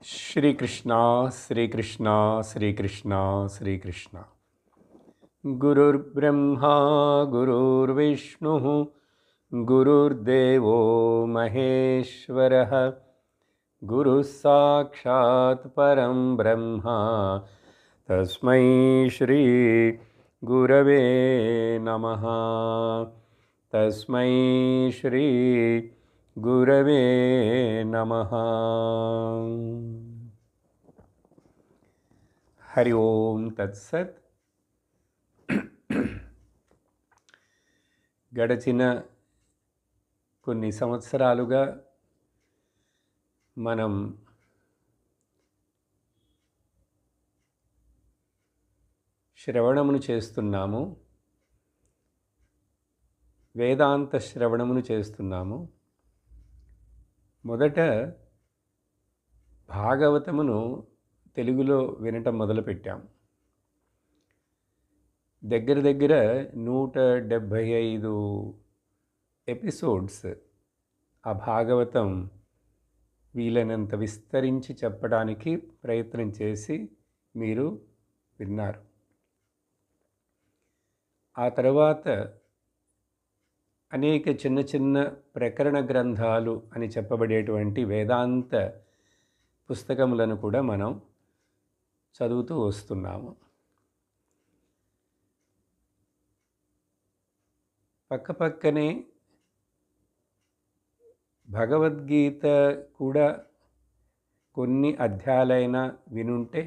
श्रीकृष्ण श्रीकृष्ण श्रीकृष्ण श्रीकृष्ण गुरुर्ब्रह्मा गुरुर्विष्णुः गुरुर्देवो महेश्वरः गुरुः साक्षात् परं ब्रह्म तस्मै श्री गुरवे नमः तस्मै श्री गुरवे नमः। हरि ओम तत्सत्। గడచిన కొన్ని సంవత్సరాలుగా మనం శ్రవణమును చేస్తున్నాము, వేదాంత శ్రవణమును చేస్తున్నాము. మొదట భాగవతమును తెలుగులో వినటం మొదలుపెట్టాం. దగ్గర దగ్గర 175 ఎపిసోడ్స్ ఆ భాగవతం వీలైనంత విస్తరించి చెప్పడానికి ప్రయత్నం చేసి మీరు విన్నారు. ఆ తర్వాత అనేక చిన్న చిన్న ప్రకరణ గ్రంథాలు అని చెప్పబడేటువంటి వేదాంత పుస్తకములను కూడా మనం చదువుతూ వస్తున్నాము. పక్కపక్కనే భగవద్గీత కూడా కొన్ని అధ్యాయాలైనా వినుంటే,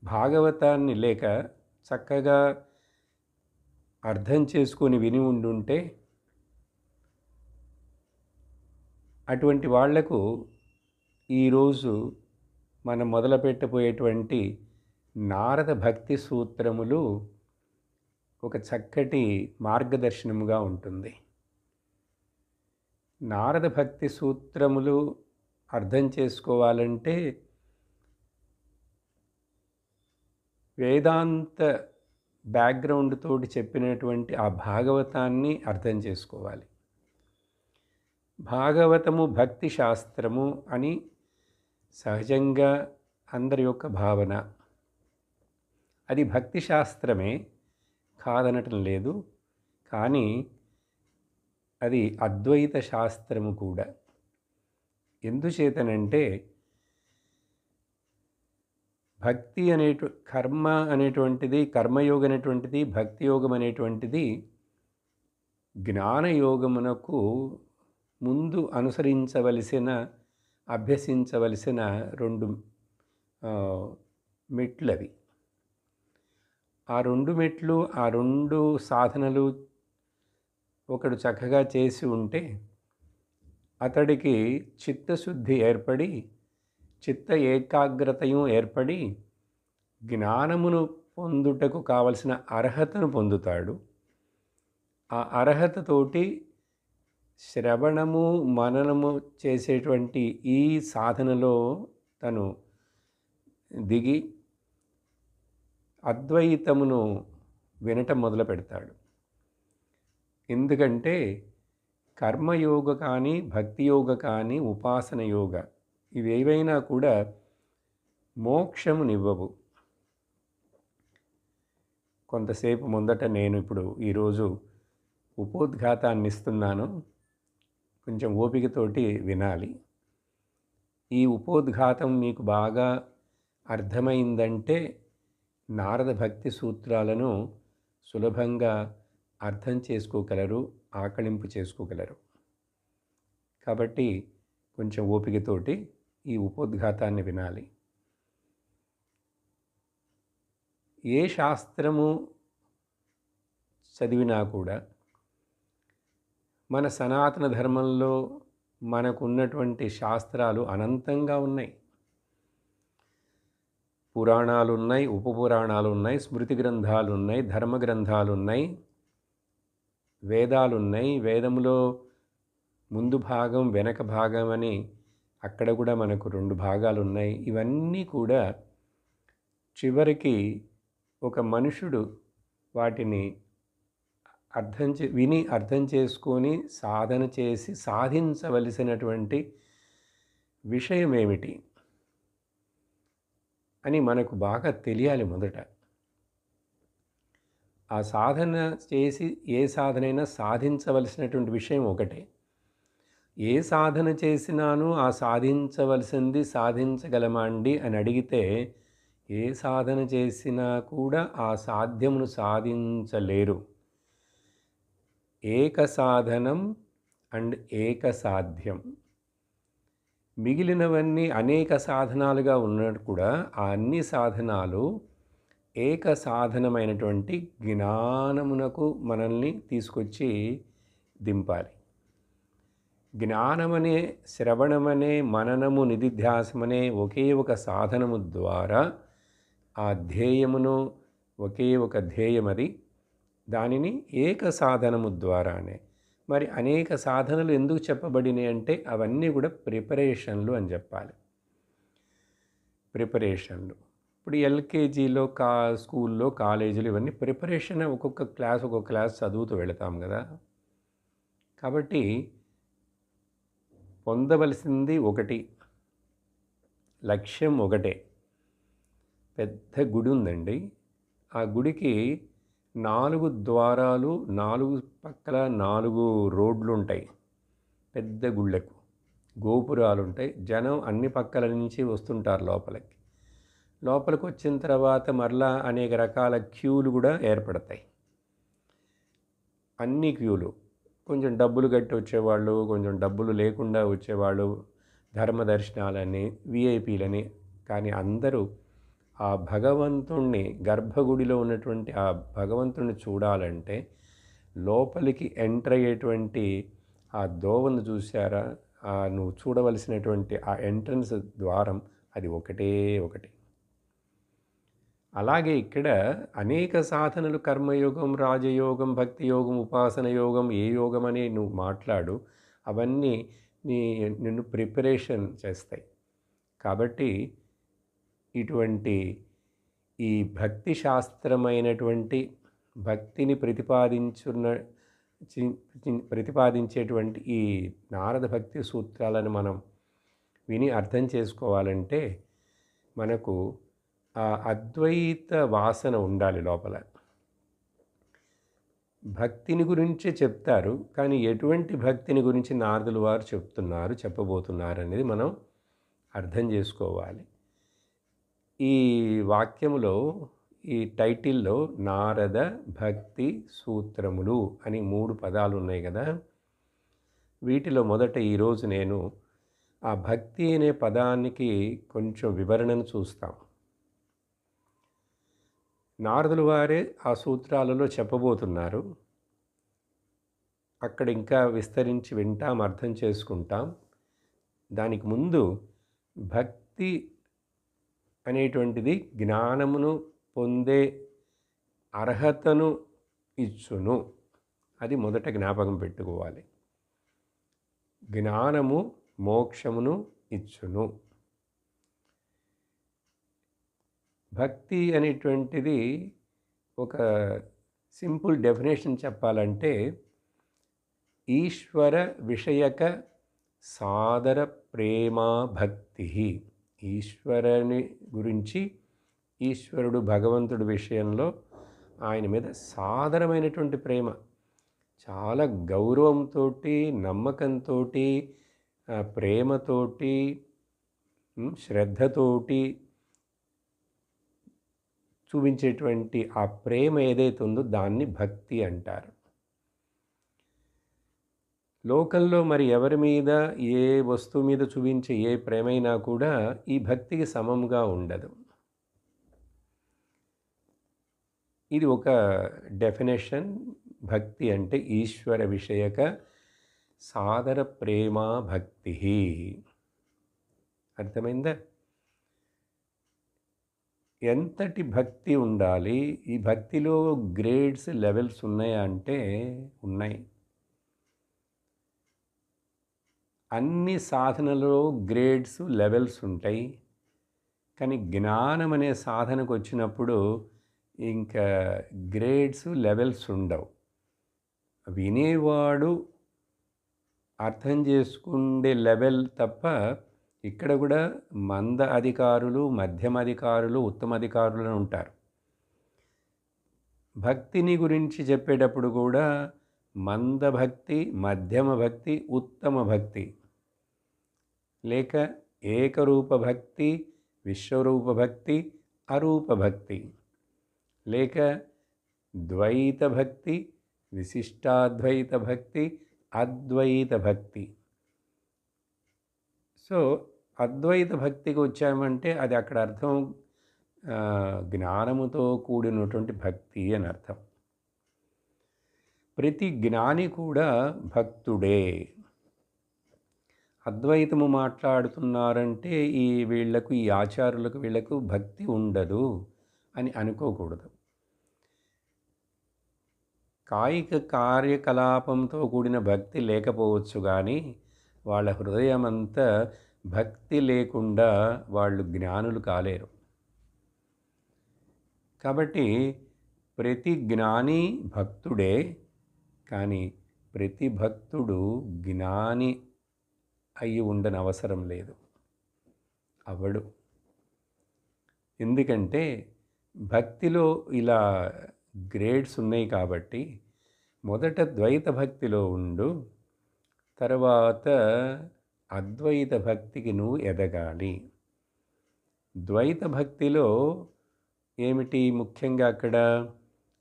భాగవతాన్ని లేక చక్కగా అర్థం చేసుకొని విని ఉండుంటే, అటువంటి వాళ్లకు ఈరోజు మనం మొదలుపెట్టబోయేటువంటి నారద భక్తి సూత్రములు ఒక చక్కటి మార్గదర్శనముగా ఉంటుంది. నారద భక్తి సూత్రములు అర్థం చేసుకోవాలంటే వేదాంత బ్యాక్గ్రౌండ్ తోటి చెప్పినటువంటి ఆ భాగవతాన్ని అర్థం చేసుకోవాలి. భాగవతము భక్తి శాస్త్రము అని సహజంగా అందరి యొక్క భావన. అది భక్తి శాస్త్రమే, కాదనటం లేదు. కానీ అది అద్వైత శాస్త్రము కూడా. ఎందుచేతనంటే భక్తి కర్మ అనేటువంటిది, కర్మయోగం అనేటువంటిది, భక్తి యోగం అనేటువంటిది జ్ఞానయోగమునకు ముందు అనుసరించవలసిన, అభ్యసించవలసిన 2 మెట్లవి. ఆ 2 మెట్లు, ఆ 2 సాధనలు ఒకడు చక్కగా చేసి ఉంటే అతడికి చిత్తశుద్ధి ఏర్పడి, చిత్త ఏకాగ్రతయు ఏర్పడి జ్ఞానమును పొందుటకు కావలసిన అర్హతను పొందుతాడు. ఆ అర్హతతోటి శ్రవణము మననము చేసేటువంటి ఈ సాధనలో తను దిగి అద్వైతమును వినటం మొదలు పెడతాడు. ఎందుకంటే కర్మయోగ కానీ, భక్తి యోగ కానీ, ఉపాసన యోగ ఇవేవైనా కూడా మోక్షమునివ్వవు. కొంతసేపు ముందట నేను ఇప్పుడు ఈరోజు ఉపోద్ఘాతాన్ని ఇస్తున్నాను, కొంచెం ఓపికతోటి వినాలి. ఈ ఉపోద్ఘాతం మీకు బాగా అర్థమైందంటే నారద భక్తి సూత్రాలను సులభంగా అర్థం చేసుకోగలరు, ఆకళింపు చేసుకోగలరు. కాబట్టి కొంచెం ఓపికతోటి ఈ ఉపోద్ఘాతాన్ని వినాలి. ఏ శాస్త్రము చదివినా కూడా మన సనాతన ధర్మంలో మనకున్నటువంటి శాస్త్రాలు అనంతంగా ఉన్నాయి. పురాణాలు ఉన్నాయి, ఉపపురాణాలు ఉన్నాయి, స్మృతి గ్రంథాలు ఉన్నాయి, ధర్మ గ్రంథాలు ఉన్నాయి, వేదాలు ఉన్నాయి. వేదములో ముందు భాగం, వెనక భాగం అని అక్కడ కూడా మనకు 2 భాగాలు ఉన్నాయి. ఇవన్నీ కూడా చివరికి ఒక మనుషుడు వాటిని అర్థం చేసుకొని సాధన చేసి సాధించవలసినటువంటి విషయం ఏమిటి అని మనకు బాగా తెలియాలి మొదట. ఆ సాధన చేసి ఏ సాధనైనా సాధించవలసినటువంటి విషయం ఒకటే. ఏ సాధన చేసినాను ఆ సాధించవలసింది సాధించగలమా అండి అని అడిగితే, ఏ సాధన చేసినా కూడా ఆ సాధ్యమును సాధించలేరు. ఏక సాధనం అండ్ ఏక సాధ్యం. మిగిలినవన్నీ అనేక సాధనాలుగా ఉన్నట్టు కూడా ఆ అన్ని సాధనాలు ఏక సాధనమైనటువంటి జ్ఞానమునకు మనల్ని తీసుకొచ్చి దింపాలి. జ్ఞానమనే, శ్రవణమనే, మననము, నిధిధ్యాసమనే ఒకే ఒక సాధనము ద్వారా ఆ ధ్యేయమును, ఒకే ఒక ధ్యేయమది, దానిని ఏక సాధనము ద్వారానే. మరి అనేక సాధనలు ఎందుకు చెప్పబడినాయి అంటే అవన్నీ కూడా ప్రిపరేషన్లు అని చెప్పాలి. ప్రిపరేషన్లు. ఇప్పుడు ఎల్కేజీలో స్కూల్లో, కాలేజీలో ఇవన్నీ ప్రిపరేషన్. ఒక్కొక్క క్లాస్ చదువుతూ వెళతాం కదా. కాబట్టి పొందవలసింది ఒకటి, లక్ష్యం ఒకటే. పెద్ద గుడి ఉందండి. ఆ గుడికి 4 ద్వారాలు, 4 పక్కల 4 రోడ్లు ఉంటాయి. పెద్ద గుళ్ళకు గోపురాలు ఉంటాయి. జనం అన్ని పక్కల నుంచి వస్తుంటారు లోపలికి వచ్చిన తర్వాత మరలా అనేక రకాల క్యూలు కూడా ఏర్పడతాయి. అన్ని క్యూలు, కొంచెం డబ్బులు కట్టి వచ్చేవాళ్ళు, కొంచెం డబ్బులు లేకుండా వచ్చేవాళ్ళు, ధర్మ దర్శనాలని, విఐపీలని. కానీ అందరూ ఆ భగవంతుణ్ణి, గర్భగుడిలో ఉన్నటువంటి ఆ భగవంతుణ్ణి చూడాలంటే లోపలికి ఎంటర్ అయ్యేటువంటి ఆ దోవను చూశారా? నువ్వు చూడవలసినటువంటి ఆ ఎంట్రన్స్ ద్వారం అది ఒకటే ఒకటి. అలాగే ఇక్కడ అనేక సాధనలు, కర్మయోగం, రాజయోగం, భక్తి యోగం, ఉపాసన యోగం, ఏ యోగం అని నువ్వు మాట్లాడు, అవన్నీ నిన్ను ప్రిపరేషన్ చేస్తాయి. కాబట్టి ఇటువంటి ఈ భక్తి శాస్త్రమైనటువంటి భక్తిని ప్రతిపాదించేటువంటి ఈ నారద భక్తి సూత్రాలను మనం విని అర్థం చేసుకోవాలంటే మనకు ఆ అద్వైత వాసన ఉండాలి లోపల. భక్తిని గురించే చెప్తారు, కానీ ఎటువంటి భక్తిని గురించి నారదులు వారు చెప్పబోతున్నారు అనేది మనం అర్థం చేసుకోవాలి. ఈ వాక్యములో, ఈ టైటిల్లో నారద భక్తి సూత్రములు అని 3 పదాలు ఉన్నాయి కదా. వీటిలో మొదట ఈరోజు నేను ఆ భక్తి అనే పదానికి కొంచెం వివరణను చూస్తాం. నారదుల వారే ఆ సూత్రాలలో చెప్పబోతున్నారు. అక్కడ ఇంకా విస్తరించి వింటాం, అర్థం చేసుకుంటాం. దానికి ముందు భక్తి అనేటువంటిది జ్ఞానమును పొందే అర్హతను ఇచ్చును. అది మొదట జ్ఞాపకం పెట్టుకోవాలి. జ్ఞానము మోక్షమును ఇచ్చును. భక్తి అనేటువంటిది ఒక సింపుల్ డెఫినేషన్ చెప్పాలంటే ఈశ్వర విషయక సాదర ప్రేమా భక్తి. ఈశ్వరుని గురించి, ఈశ్వరుడు భగవంతుడి విషయంలో ఆయన మీద సాదరమైనటువంటి ప్రేమ, చాలా గౌరవంతో, నమ్మకంతో, ప్రేమతోటి, శ్రద్ధతోటి చూపించేటువంటి ఆ ప్రేమ ఏదైతే ఉందో దాన్ని భక్తి అంటారు. లోకంలో మరి ఎవరి మీద, ఏ వస్తువు మీద చూపించే ఏ ప్రేమైనా కూడా ఈ భక్తికి సమముగా ఉండదు. ఇది ఒక డెఫినేషన్. భక్తి అంటే ఈశ్వర విషయక సాదర ప్రేమా భక్తి. అర్థమైందా? ఎంతటి భక్తి ఉండాలి? ఈ భక్తిలో గ్రేడ్స్, లెవెల్స్ ఉన్నాయా అంటే ఉన్నాయి. అన్ని సాధనలో గ్రేడ్స్, లెవెల్స్ ఉంటాయి. కానీ జ్ఞానం అనే సాధనకు వచ్చినప్పుడు ఇంకా గ్రేడ్స్, లెవెల్స్ ఉండవు. వినేవాడు అర్థం చేసుకుండే లెవెల్ తప్ప ఇక్కడ కూడా మంద అధికారులు, మధ్యమ అధికారులు, ఉత్తమ అధికారులు అని ఉంటారు. భక్తిని గురించి చెప్పేటప్పుడు కూడా మంద భక్తి, మధ్యమ భక్తి, ఉత్తమ భక్తి, లేక ఏకరూప భక్తి, విశ్వరూప భక్తి, అరూప భక్తి, లేక ద్వైత భక్తి, విశిష్టాద్వైత భక్తి, అద్వైత భక్తి. సో అద్వైత భక్తికి వచ్చామంటే అది అక్కడ అర్థం జ్ఞానముతో కూడినటువంటి భక్తి అని అర్థం. ప్రతి జ్ఞాని కూడా భక్తుడే. అద్వైతము మాట్లాడుతున్నారంటే వీళ్లకు, ఈ ఆచార్యులకు, వీళ్లకు భక్తి ఉండదు అని అనుకోకూడదు. కాయిక కార్యకలాపంతో కూడిన భక్తి లేకపోవచ్చు, కానీ వాళ్ళ హృదయమంతా భక్తి లేకుండా వాళ్ళు జ్ఞానులు కాలేరు. కాబట్టి ప్రతి జ్ఞాని భక్తుడే, కానీ ప్రతి భక్తుడు జ్ఞాని అయి ఉండని అవసరం లేదు, అవడు. ఎందుకంటే భక్తిలో ఇలా గ్రేడ్స్ ఉన్నాయి కాబట్టి మొదట ద్వైత భక్తిలో ఉండు, తర్వాత అద్వైత భక్తికి నువ్వు ఎదగాలి. ద్వైత భక్తిలో ఏమిటి ముఖ్యంగా అక్కడ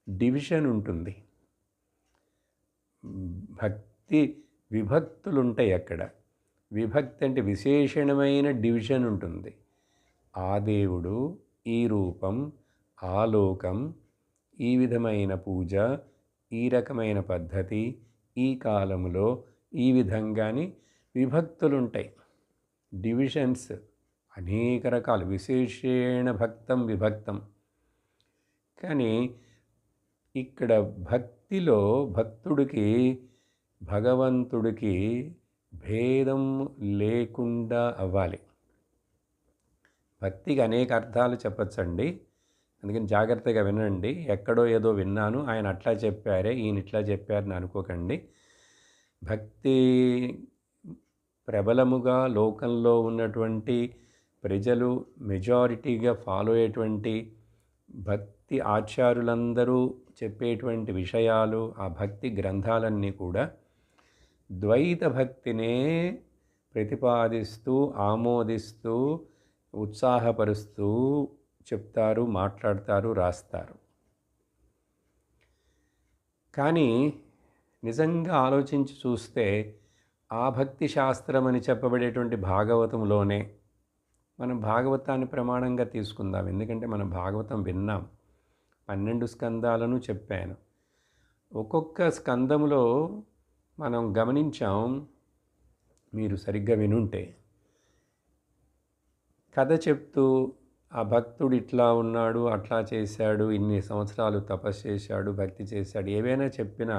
డివిజన్ ఉంటుంది. భక్తి విభక్తులు ఉంటాయి అక్కడ. విభక్తి అంటే విశేషణమైన డివిజన్ ఉంటుంది. ఆ దేవుడు, ఈ రూపం, ఆ లోకం, ఈ విధమైన పూజ, ఈ రకమైన పద్ధతి, ఈ కాలంలో ఈ విధంగాని విభక్తులు ఉంటాయి. డివిజన్స్ అనేక రకాలు, విశేషేణ భక్తం విభక్తం. కానీ ఇక్కడ భక్తిలో భక్తుడికి భగవంతుడికి భేదం లేకుండా అవ్వాలి. భక్తికి అనేక అర్థాలు చెప్పచ్చండి, అందుకని జాగ్రత్తగా వినండి. ఎక్కడో ఏదో విన్నాను, ఆయన అట్లా చెప్పారే, ఈయన ఇట్లా చెప్పారని అనుకోకండి. భక్తి ప్రబలముగా లోకంలో ఉన్నటువంటి ప్రజలు మెజారిటీగా ఫాలో అయ్యేటువంటి భక్తి ఆచార్యులందరూ చెప్పేటువంటి విషయాలు, ఆ భక్తి గ్రంథాలన్నీ కూడా ద్వైత భక్తినే ప్రతిపాదిస్తూ, ఆమోదిస్తూ, ఉత్సాహపరుస్తూ చెప్తారు, మాట్లాడతారు, రాస్తారు. కానీ నిజంగా ఆలోచించి చూస్తే ఆ భక్తి శాస్త్రం అని చెప్పబడేటువంటి భాగవతంలోనే, మనం భాగవతాన్ని ప్రమాణంగా తీసుకుందాం. ఎందుకంటే మనం భాగవతం విన్నాం, 12 స్కందాలను చెప్పాను. ఒక్కొక్క స్కందములో మనం గమనించాం, మీరు సరిగ్గా వినుంటే, కథ చెప్తూ ఆ భక్తుడు ఇట్లా ఉన్నాడు, అట్లా చేశాడు, ఇన్ని సంవత్సరాలు తపస్సు చేశాడు, భక్తి చేశాడు, ఏవైనా చెప్పినా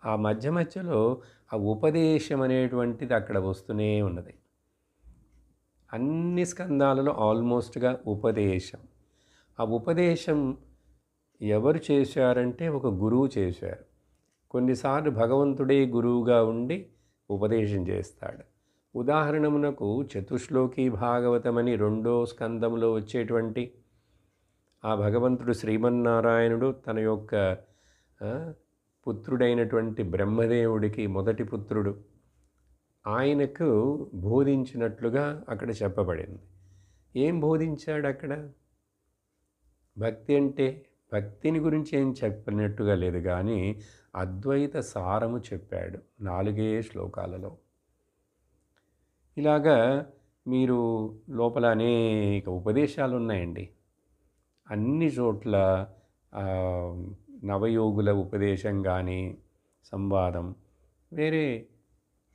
ఆ మధ్య మధ్యలో ఆ ఉపదేశం అనేటువంటిది అక్కడ వస్తూనే ఉన్నది. అన్ని స్కందాలలో ఆల్మోస్ట్గా ఉపదేశం. ఆ ఉపదేశం ఎవరు చేశారంటే ఒక గురువు చేశారు. కొన్నిసార్లు భగవంతుడే గురువుగా ఉండి ఉపదేశం చేస్తాడు. ఉదాహరణమునకు చతుశ్లోకి భాగవతమని 2వ స్కందంలో వచ్చేటువంటి ఆ భగవంతుడు శ్రీమన్నారాయణుడు తన యొక్క పుత్రుడైనటువంటి బ్రహ్మదేవుడికి మొదటి పుత్రుడు, ఆయనకు బోధించినట్లుగా అక్కడ చెప్పబడింది. ఏం బోధించాడు అక్కడ? భక్తి అంటే భక్తిని గురించి ఏం చెప్పినట్టుగా లేదు, కానీ అద్వైత సారము చెప్పాడు 4 శ్లోకాలలో. ఇలాగా మీరు లోపల అనేక ఉపదేశాలు ఉన్నాయండి. అన్ని చోట్ల నవయోగుల ఉపదేశం కానీ, సంవాదం, వేరే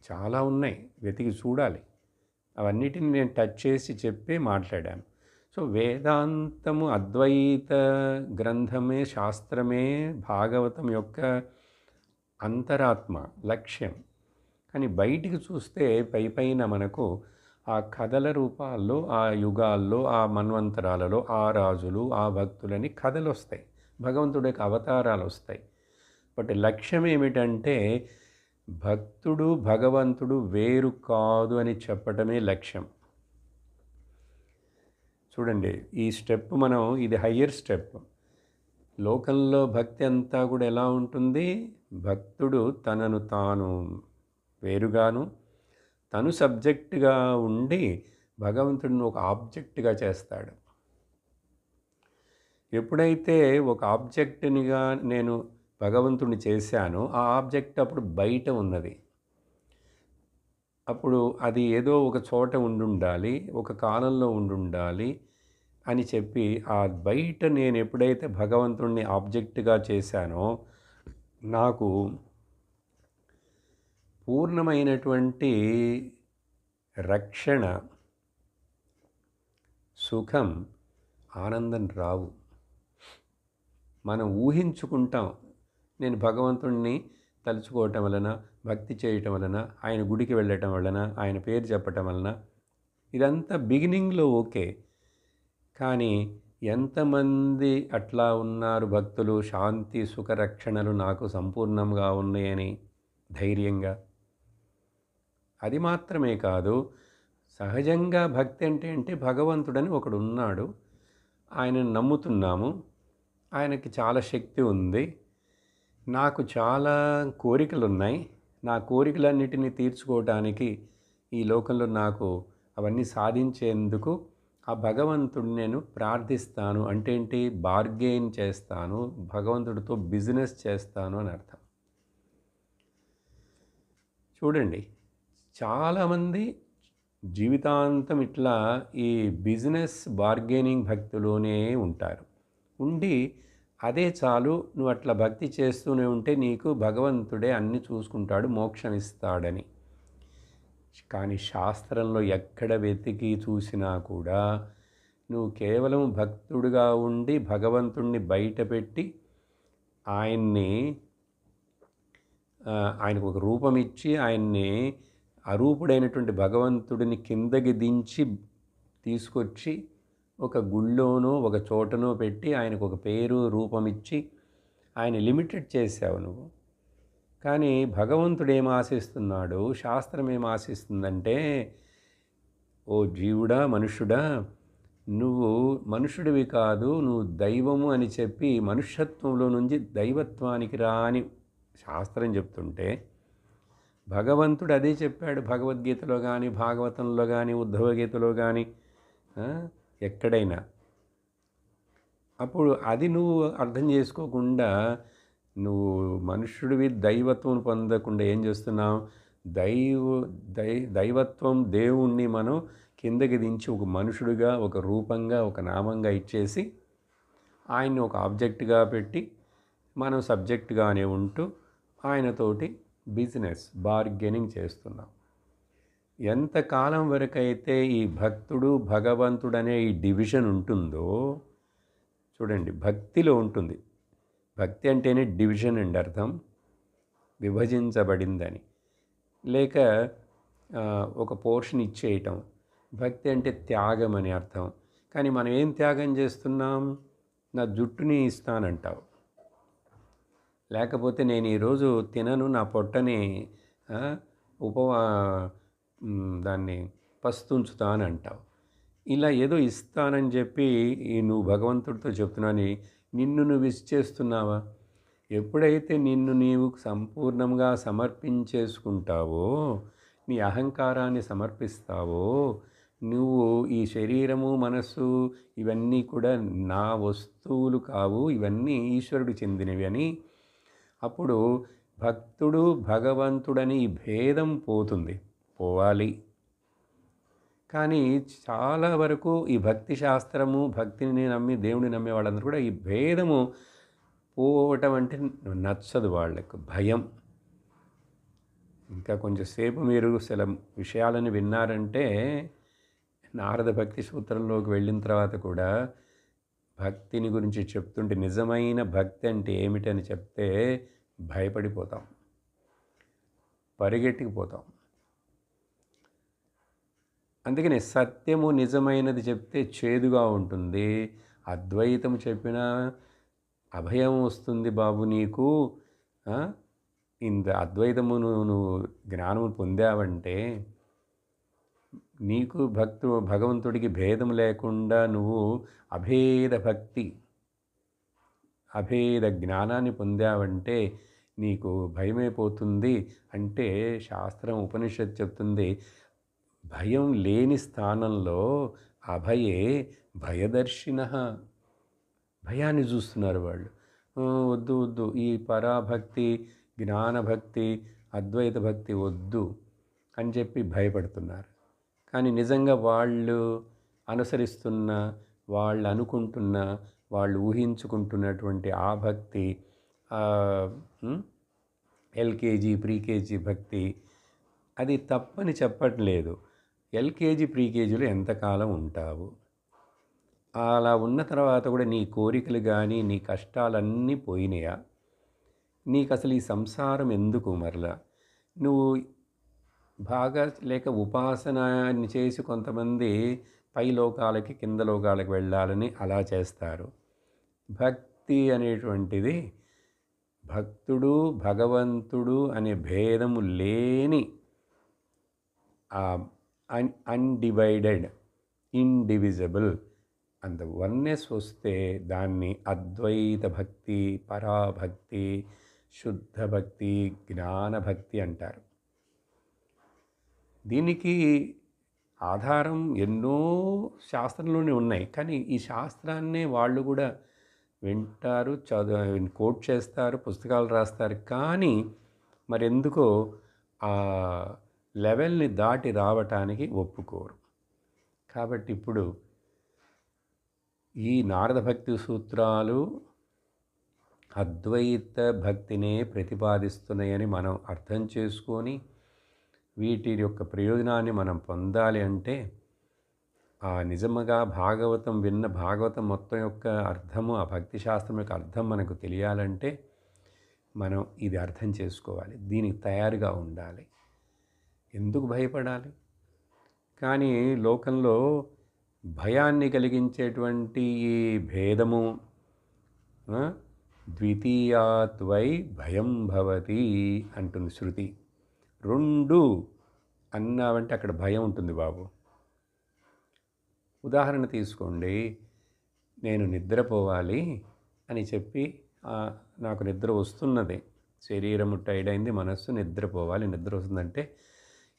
చాలా ఉన్నాయి, వెతికి చూడాలి. అవన్నిటిని నేను టచ్ చేసి చెప్పి మాట్లాడాను. సో వేదాంతము, అద్వైత గ్రంథమే, శాస్త్రమే భాగవతం యొక్క అంతరాత్మ, లక్ష్యం. కానీ బయటికి చూస్తే పైపైన మనకు ఆ కథల రూపాల్లో, ఆ యుగాల్లో, ఆ మన్వంతరాలలో ఆ రాజులు, ఆ భక్తులని కథలు వస్తాయి, భగవంతుడి యొక్క అవతారాలు వస్తాయి. బట్ లక్ష్యం ఏమిటంటే భక్తుడు, భగవంతుడు వేరు కాదు అని చెప్పటమే లక్ష్యం. చూడండి, ఈ స్టెప్ మనం ఇది హయ్యర్ స్టెప్. లోకంలో భక్తి అంతా కూడా ఎలా ఉంటుంది? భక్తుడు తనను తాను వేరుగాను, తను సబ్జెక్టుగా ఉండి భగవంతుడిని ఒక ఆబ్జెక్ట్గా చేస్తాడు. ఎప్పుడైతే ఒక ఆబ్జెక్ట్నిగా నేను భగవంతుడిని చేశానో ఆ ఆబ్జెక్ట్ అప్పుడు బయట ఉన్నది. అప్పుడు అది ఏదో ఒక చోట ఉండుండాలి, ఒక కాలంలో ఉండుండాలి అని చెప్పి ఆ బయట నేను ఎప్పుడైతే భగవంతుడిని ఆబ్జెక్ట్గా చేశానో నాకు పూర్ణమైనటువంటి రక్షణ, సుఖం, ఆనందం రావు. మనం ఊహించుకుంటాం. నేను భగవంతుణ్ణి తలుచుకోవటం వలన, భక్తి చేయటం వలన, ఆయన గుడికి వెళ్ళటం వలన, ఆయన పేరు చెప్పటం వలన ఇదంతా బిగినింగ్లో ఓకే. కానీ ఎంతమంది అట్లా ఉన్నారు భక్తులు, శాంతి సుఖ రక్షణలు నాకు సంపూర్ణంగా ఉన్నాయని ధైర్యంగా. అది మాత్రమే కాదు, సహజంగా భక్తి అంటే భగవంతుడని ఒకడు ఉన్నాడు, ఆయనను నమ్ముతున్నాము, ఆయనకి చాలా శక్తి ఉంది, నాకు చాలా కోరికలు ఉన్నాయి, నా కోరికలన్నిటినీ తీర్చుకోవటానికి ఈ లోకంలో నాకు అవన్నీ సాధించేందుకు ఆ భగవంతుడిని నేను ప్రార్థిస్తాను. అంటే ఏంటి? బార్గెయిన్ చేస్తాను, భగవంతుడితో బిజినెస్ చేస్తాను అని అర్థం. చూడండి, చాలామంది జీవితాంతం ఇట్లా ఈ బిజినెస్ బార్గెనింగ్ భక్తిలోనే ఉంటారు. ఉండి అదే చాలు, నువ్వు అట్లా భక్తి చేస్తూనే ఉంటే నీకు భగవంతుడే అన్ని చూసుకుంటాడు, మోక్షం ఇస్తాడని. కానీ శాస్త్రంలో ఎక్కడ వెతికి చూసినా కూడా నువ్వు కేవలం భక్తుడిగా ఉండి భగవంతుణ్ణి బయటపెట్టి ఆయనకు ఒక రూపం ఇచ్చి ఆయన్ని అరూపుడైనటువంటి భగవంతుడిని కిందకి దించి తీసుకొచ్చి ఒక గుళ్ళోనో ఒక చోటనో పెట్టి ఆయనకు ఒక పేరు రూపం ఇచ్చి ఆయన లిమిటెడ్ చేసావు నువ్వు. కానీ భగవంతుడు ఏం ఆశిస్తున్నాడు, శాస్త్రం ఏం ఆశిస్తుందంటే, ఓ జీవుడా, మనుష్యుడా, నువ్వు మనుషుడివి కాదు, నువ్వు దైవము అని చెప్పి మనుష్యత్వంలో నుంచి దైవత్వానికి రా అని శాస్త్రం చెప్తుంటే, భగవంతుడు అదే చెప్పాడు భగవద్గీతలో కానీ, భాగవతంలో కానీ, ఉద్ధవగీతలో కానీ, ఎక్కడైనా. అప్పుడు అది నువ్వు అర్థం చేసుకోకుండా, నువ్వు మనుష్యుడివి దైవత్వం పొందకుండా ఏం చేస్తున్నావు? దైవత్వం దేవుణ్ణి మనం కిందకి దించి ఒక మనుషుడిగా, ఒక రూపంగా, ఒక నామంగా ఇచ్చేసి ఆయన్ని ఒక ఆబ్జెక్ట్గా పెట్టి మనం సబ్జెక్ట్గానే ఉంటూ ఆయనతోటి బిజినెస్ బార్గెనింగ్ చేస్తున్నాం. ఎంతకాలం వరకైతే ఈ భక్తుడు భగవంతుడు అనే ఈ డివిజన్ ఉంటుందో, చూడండి, భక్తిలో ఉంటుంది. భక్తి అంటేనే డివిజన్ అండి అర్థం, విభజించబడిందని, లేక ఒక పోర్షన్ ఇచ్చేయటం. భక్తి అంటే త్యాగం అని అర్థం. కానీ మనం ఏం త్యాగం చేస్తున్నాం? నా జుట్టుని ఇస్తానంటావు, లేకపోతే నేను ఈరోజు తినను, నా పొట్టని దాన్ని పస్తుంచుతానంటావు. ఇలా ఏదో ఇస్తానని చెప్పి నువ్వు భగవంతుడితో చెప్తున్నాని నిన్ను నువ్వు ఇచ్చేస్తున్నావా? ఎప్పుడైతే నిన్ను నీవు సంపూర్ణంగా సమర్పించేసుకుంటావో, నీ అహంకారాన్ని సమర్పిస్తావో, నువ్వు ఈ శరీరము, మనస్సు ఇవన్నీ కూడా నా వస్తువులు కావు, ఇవన్నీ ఈశ్వరుడు చెందినవి అని, అప్పుడు భక్తుడు భగవంతుడని ఈ భేదం పోవాలి. కానీ చాలా వరకు ఈ భక్తి శాస్త్రము, భక్తిని నమ్మి దేవుని నమ్మే వాళ్ళందరూ కూడా ఈ భేదము పోవటం అంటే నచ్చదు వాళ్ళకు, భయం. ఇంకా కొంచెంసేపు మీరు విషయాలను విన్నారంటే, నారద భక్తి సూత్రంలోకి వెళ్ళిన తర్వాత కూడా భక్తిని గురించి చెప్తుంటే, నిజమైన భక్తి అంటే ఏమిటని చెప్తే భయపడిపోతాం, పరిగెట్టిపోతాం. అందుకని సత్యము నిజమైనది చెప్తే చేదుగా ఉంటుంది, అద్వైతం చెప్పినా అభయం వస్తుంది బాబు నీకు. ఇంత అద్వైతము నువ్వు జ్ఞానము పొందావంటే నీకు భగవంతుడికి భేదం లేకుండా నువ్వు అభేద భక్తి, అభేద జ్ఞానాన్ని పొందావంటే నీకు భయమైపోతుంది. అంటే శాస్త్రం ఉపనిషత్తు చెప్తుంది, భయం లేని స్థానంలో అభయే భయదర్శినః. భయాన్ని చూస్తున్నారు వాళ్ళు. వద్దు వద్దు, ఈ పరాభక్తి, జ్ఞానభక్తి, అద్వైత భక్తి వద్దు అని చెప్పి భయపడుతున్నారు. కానీ నిజంగా వాళ్ళు అనుసరిస్తున్న, వాళ్ళు అనుకుంటున్న, వాళ్ళు ఊహించుకుంటున్నటువంటి ఆ భక్తి, ఎల్కేజీ ప్రీకేజీ భక్తి, అది తప్పని చెప్పట్లేదు. ఎల్కేజీ ప్రీకేజీలో ఎంతకాలం ఉంటావు? అలా ఉన్న తర్వాత కూడా నీ కోరికలు కానీ నీ కష్టాలన్నీ పోయినాయా? నీకు అసలు ఈ సంసారం ఎందుకు? మరలా నువ్వు బాగా లేక ఉపాసనని చేసి కొంతమంది పై లోకాలకి కింద లోకాలకి వెళ్ళాలని అలా చేస్తారు. భక్తి అనేటువంటిది భక్తుడు భగవంతుడు అనే భేదము లేని అన్డివైడెడ్, ఇండివిజిబుల్ అంత వన్నెస్ వస్తే దాన్ని అద్వైత భక్తి, పరాభక్తి, శుద్ధ భక్తి, జ్ఞానభక్తి అంటారు. దీనికి ఆధారం ఎన్నో శాస్త్రంలోనే ఉన్నాయి. కానీ ఈ శాస్త్రాన్నే వాళ్ళు కూడా వింటారు, కోట్ చేస్తారు, పుస్తకాలు రాస్తారు. కానీ మరెందుకో ఆ లెవెల్ని దాటి రావటానికి ఒప్పుకోరు. కాబట్టి ఇప్పుడు ఈ నారద భక్తి సూత్రాలు అద్వైత భక్తినే ప్రతిపాదిస్తున్నాయని మనం అర్థం చేసుకొని వీటి యొక్క ప్రయోజనాన్ని మనం పొందాలి అంటే నిజముగా భాగవతం విన్న భాగవతం మొత్తం యొక్క అర్థము, ఆ భక్తి శాస్త్రం యొక్క అర్థం మనకు తెలియాలంటే మనం ఇది అర్థం చేసుకోవాలి, దీనికి తయారుగా ఉండాలి. ఎందుకు భయపడాలి? కానీ లోకంలో భయాన్ని కలిగించేటువంటి ఈ భేదము, ద్వితీయాద్వై భయం భవతి అంటుంది శృతి. రెండు అన్నావంటే అక్కడ భయం ఉంటుంది బాబు. ఉదాహరణ తీసుకోండి, నేను నిద్రపోవాలి అని చెప్పి నాకు నిద్ర వస్తున్నది, శరీరము టైర్డ్ అయింది, మనస్సు నిద్రపోవాలి, నిద్ర వస్తుందంటే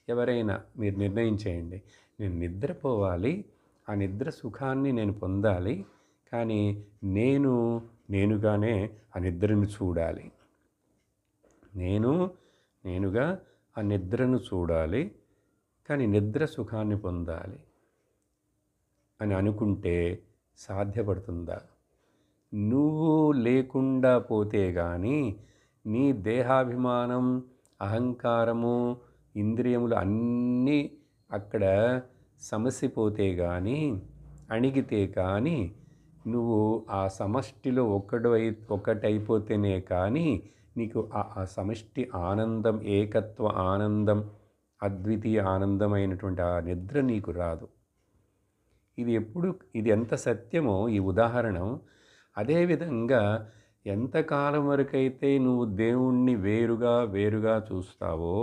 ఎవరైనా మీరు నిర్ణయం చేయండి, నేను నిద్రపోవాలి, ఆ నిద్ర సుఖాన్ని నేను పొందాలి, కానీ నేనుగానే ఆ నిద్రను చూడాలి, నేనుగా ఆ నిద్రను చూడాలి, కానీ నిద్ర సుఖాన్ని పొందాలి అని అనుకుంటే సాధ్యపడుతుందా? నువ్వు లేకుండా పోతే కానీ నీ దేహాభిమానం, అహంకారము, ఇంద్రియములు అన్నీ అక్కడ సమసిపోతే కానీ, అణిగితే కానీ, నువ్వు ఆ సమష్టిలో ఒకటైపోతేనే కానీ నీకు ఆ సమష్టి ఆనందం, ఏకత్వ ఆనందం, అద్వితీయ ఆనందమైనటువంటి ఆ నిద్ర నీకు రాదు. ఇది ఎంత సత్యమో ఈ ఉదాహరణ. అదేవిధంగా ఎంతకాలం వరకైతే నువ్వు దేవుణ్ణి వేరుగా చూస్తావో,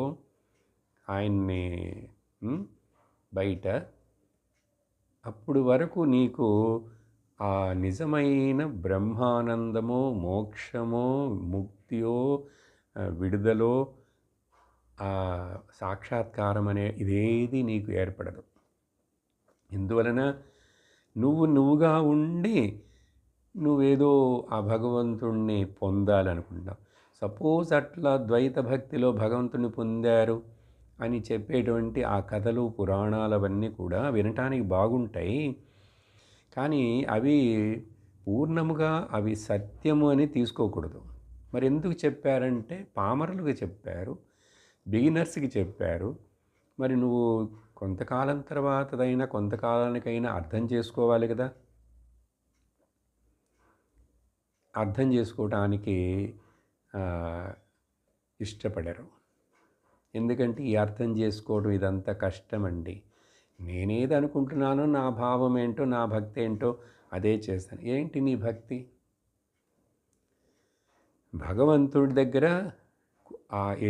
ఆయన్ని బయట, అప్పుడు వరకు నీకు ఆ నిజమైన బ్రహ్మానందమో, మోక్షమో, ముక్తియో, విడుదలో, సాక్షాత్కారం అనే ఇదేది నీకు ఏర్పడదు. ఇందువలన నువ్వుగా ఉండి నువ్వేదో ఆ భగవంతుణ్ణి పొందాలనుకుంటావు. సపోజ్ అట్లా ద్వైత భక్తిలో భగవంతుని పొందారు అని చెప్పేటువంటి ఆ కథలు, పురాణాలు అవన్నీ కూడా వినటానికి బాగుంటాయి. కానీ అవి పూర్ణముగా అవి సత్యము అని తీసుకోకూడదు. మరి ఎందుకు చెప్పారంటే పామరులకు చెప్పారు, బిగినర్స్కి చెప్పారు. మరి నువ్వు కొంతకాలం తర్వాతదైనా కొంతకాలానికైనా అర్థం చేసుకోవాలి కదా. అర్థం చేసుకోవటానికి ఇష్టపడరు. ఎందుకంటే ఈ అర్థం చేసుకోవడం ఇదంతా కష్టమండి. నేనేది అనుకుంటున్నానో, నా భావం ఏంటో, నా భక్తి ఏంటో అదే చేస్తాను. ఏంటి నీ భక్తి? భగవంతుడి దగ్గర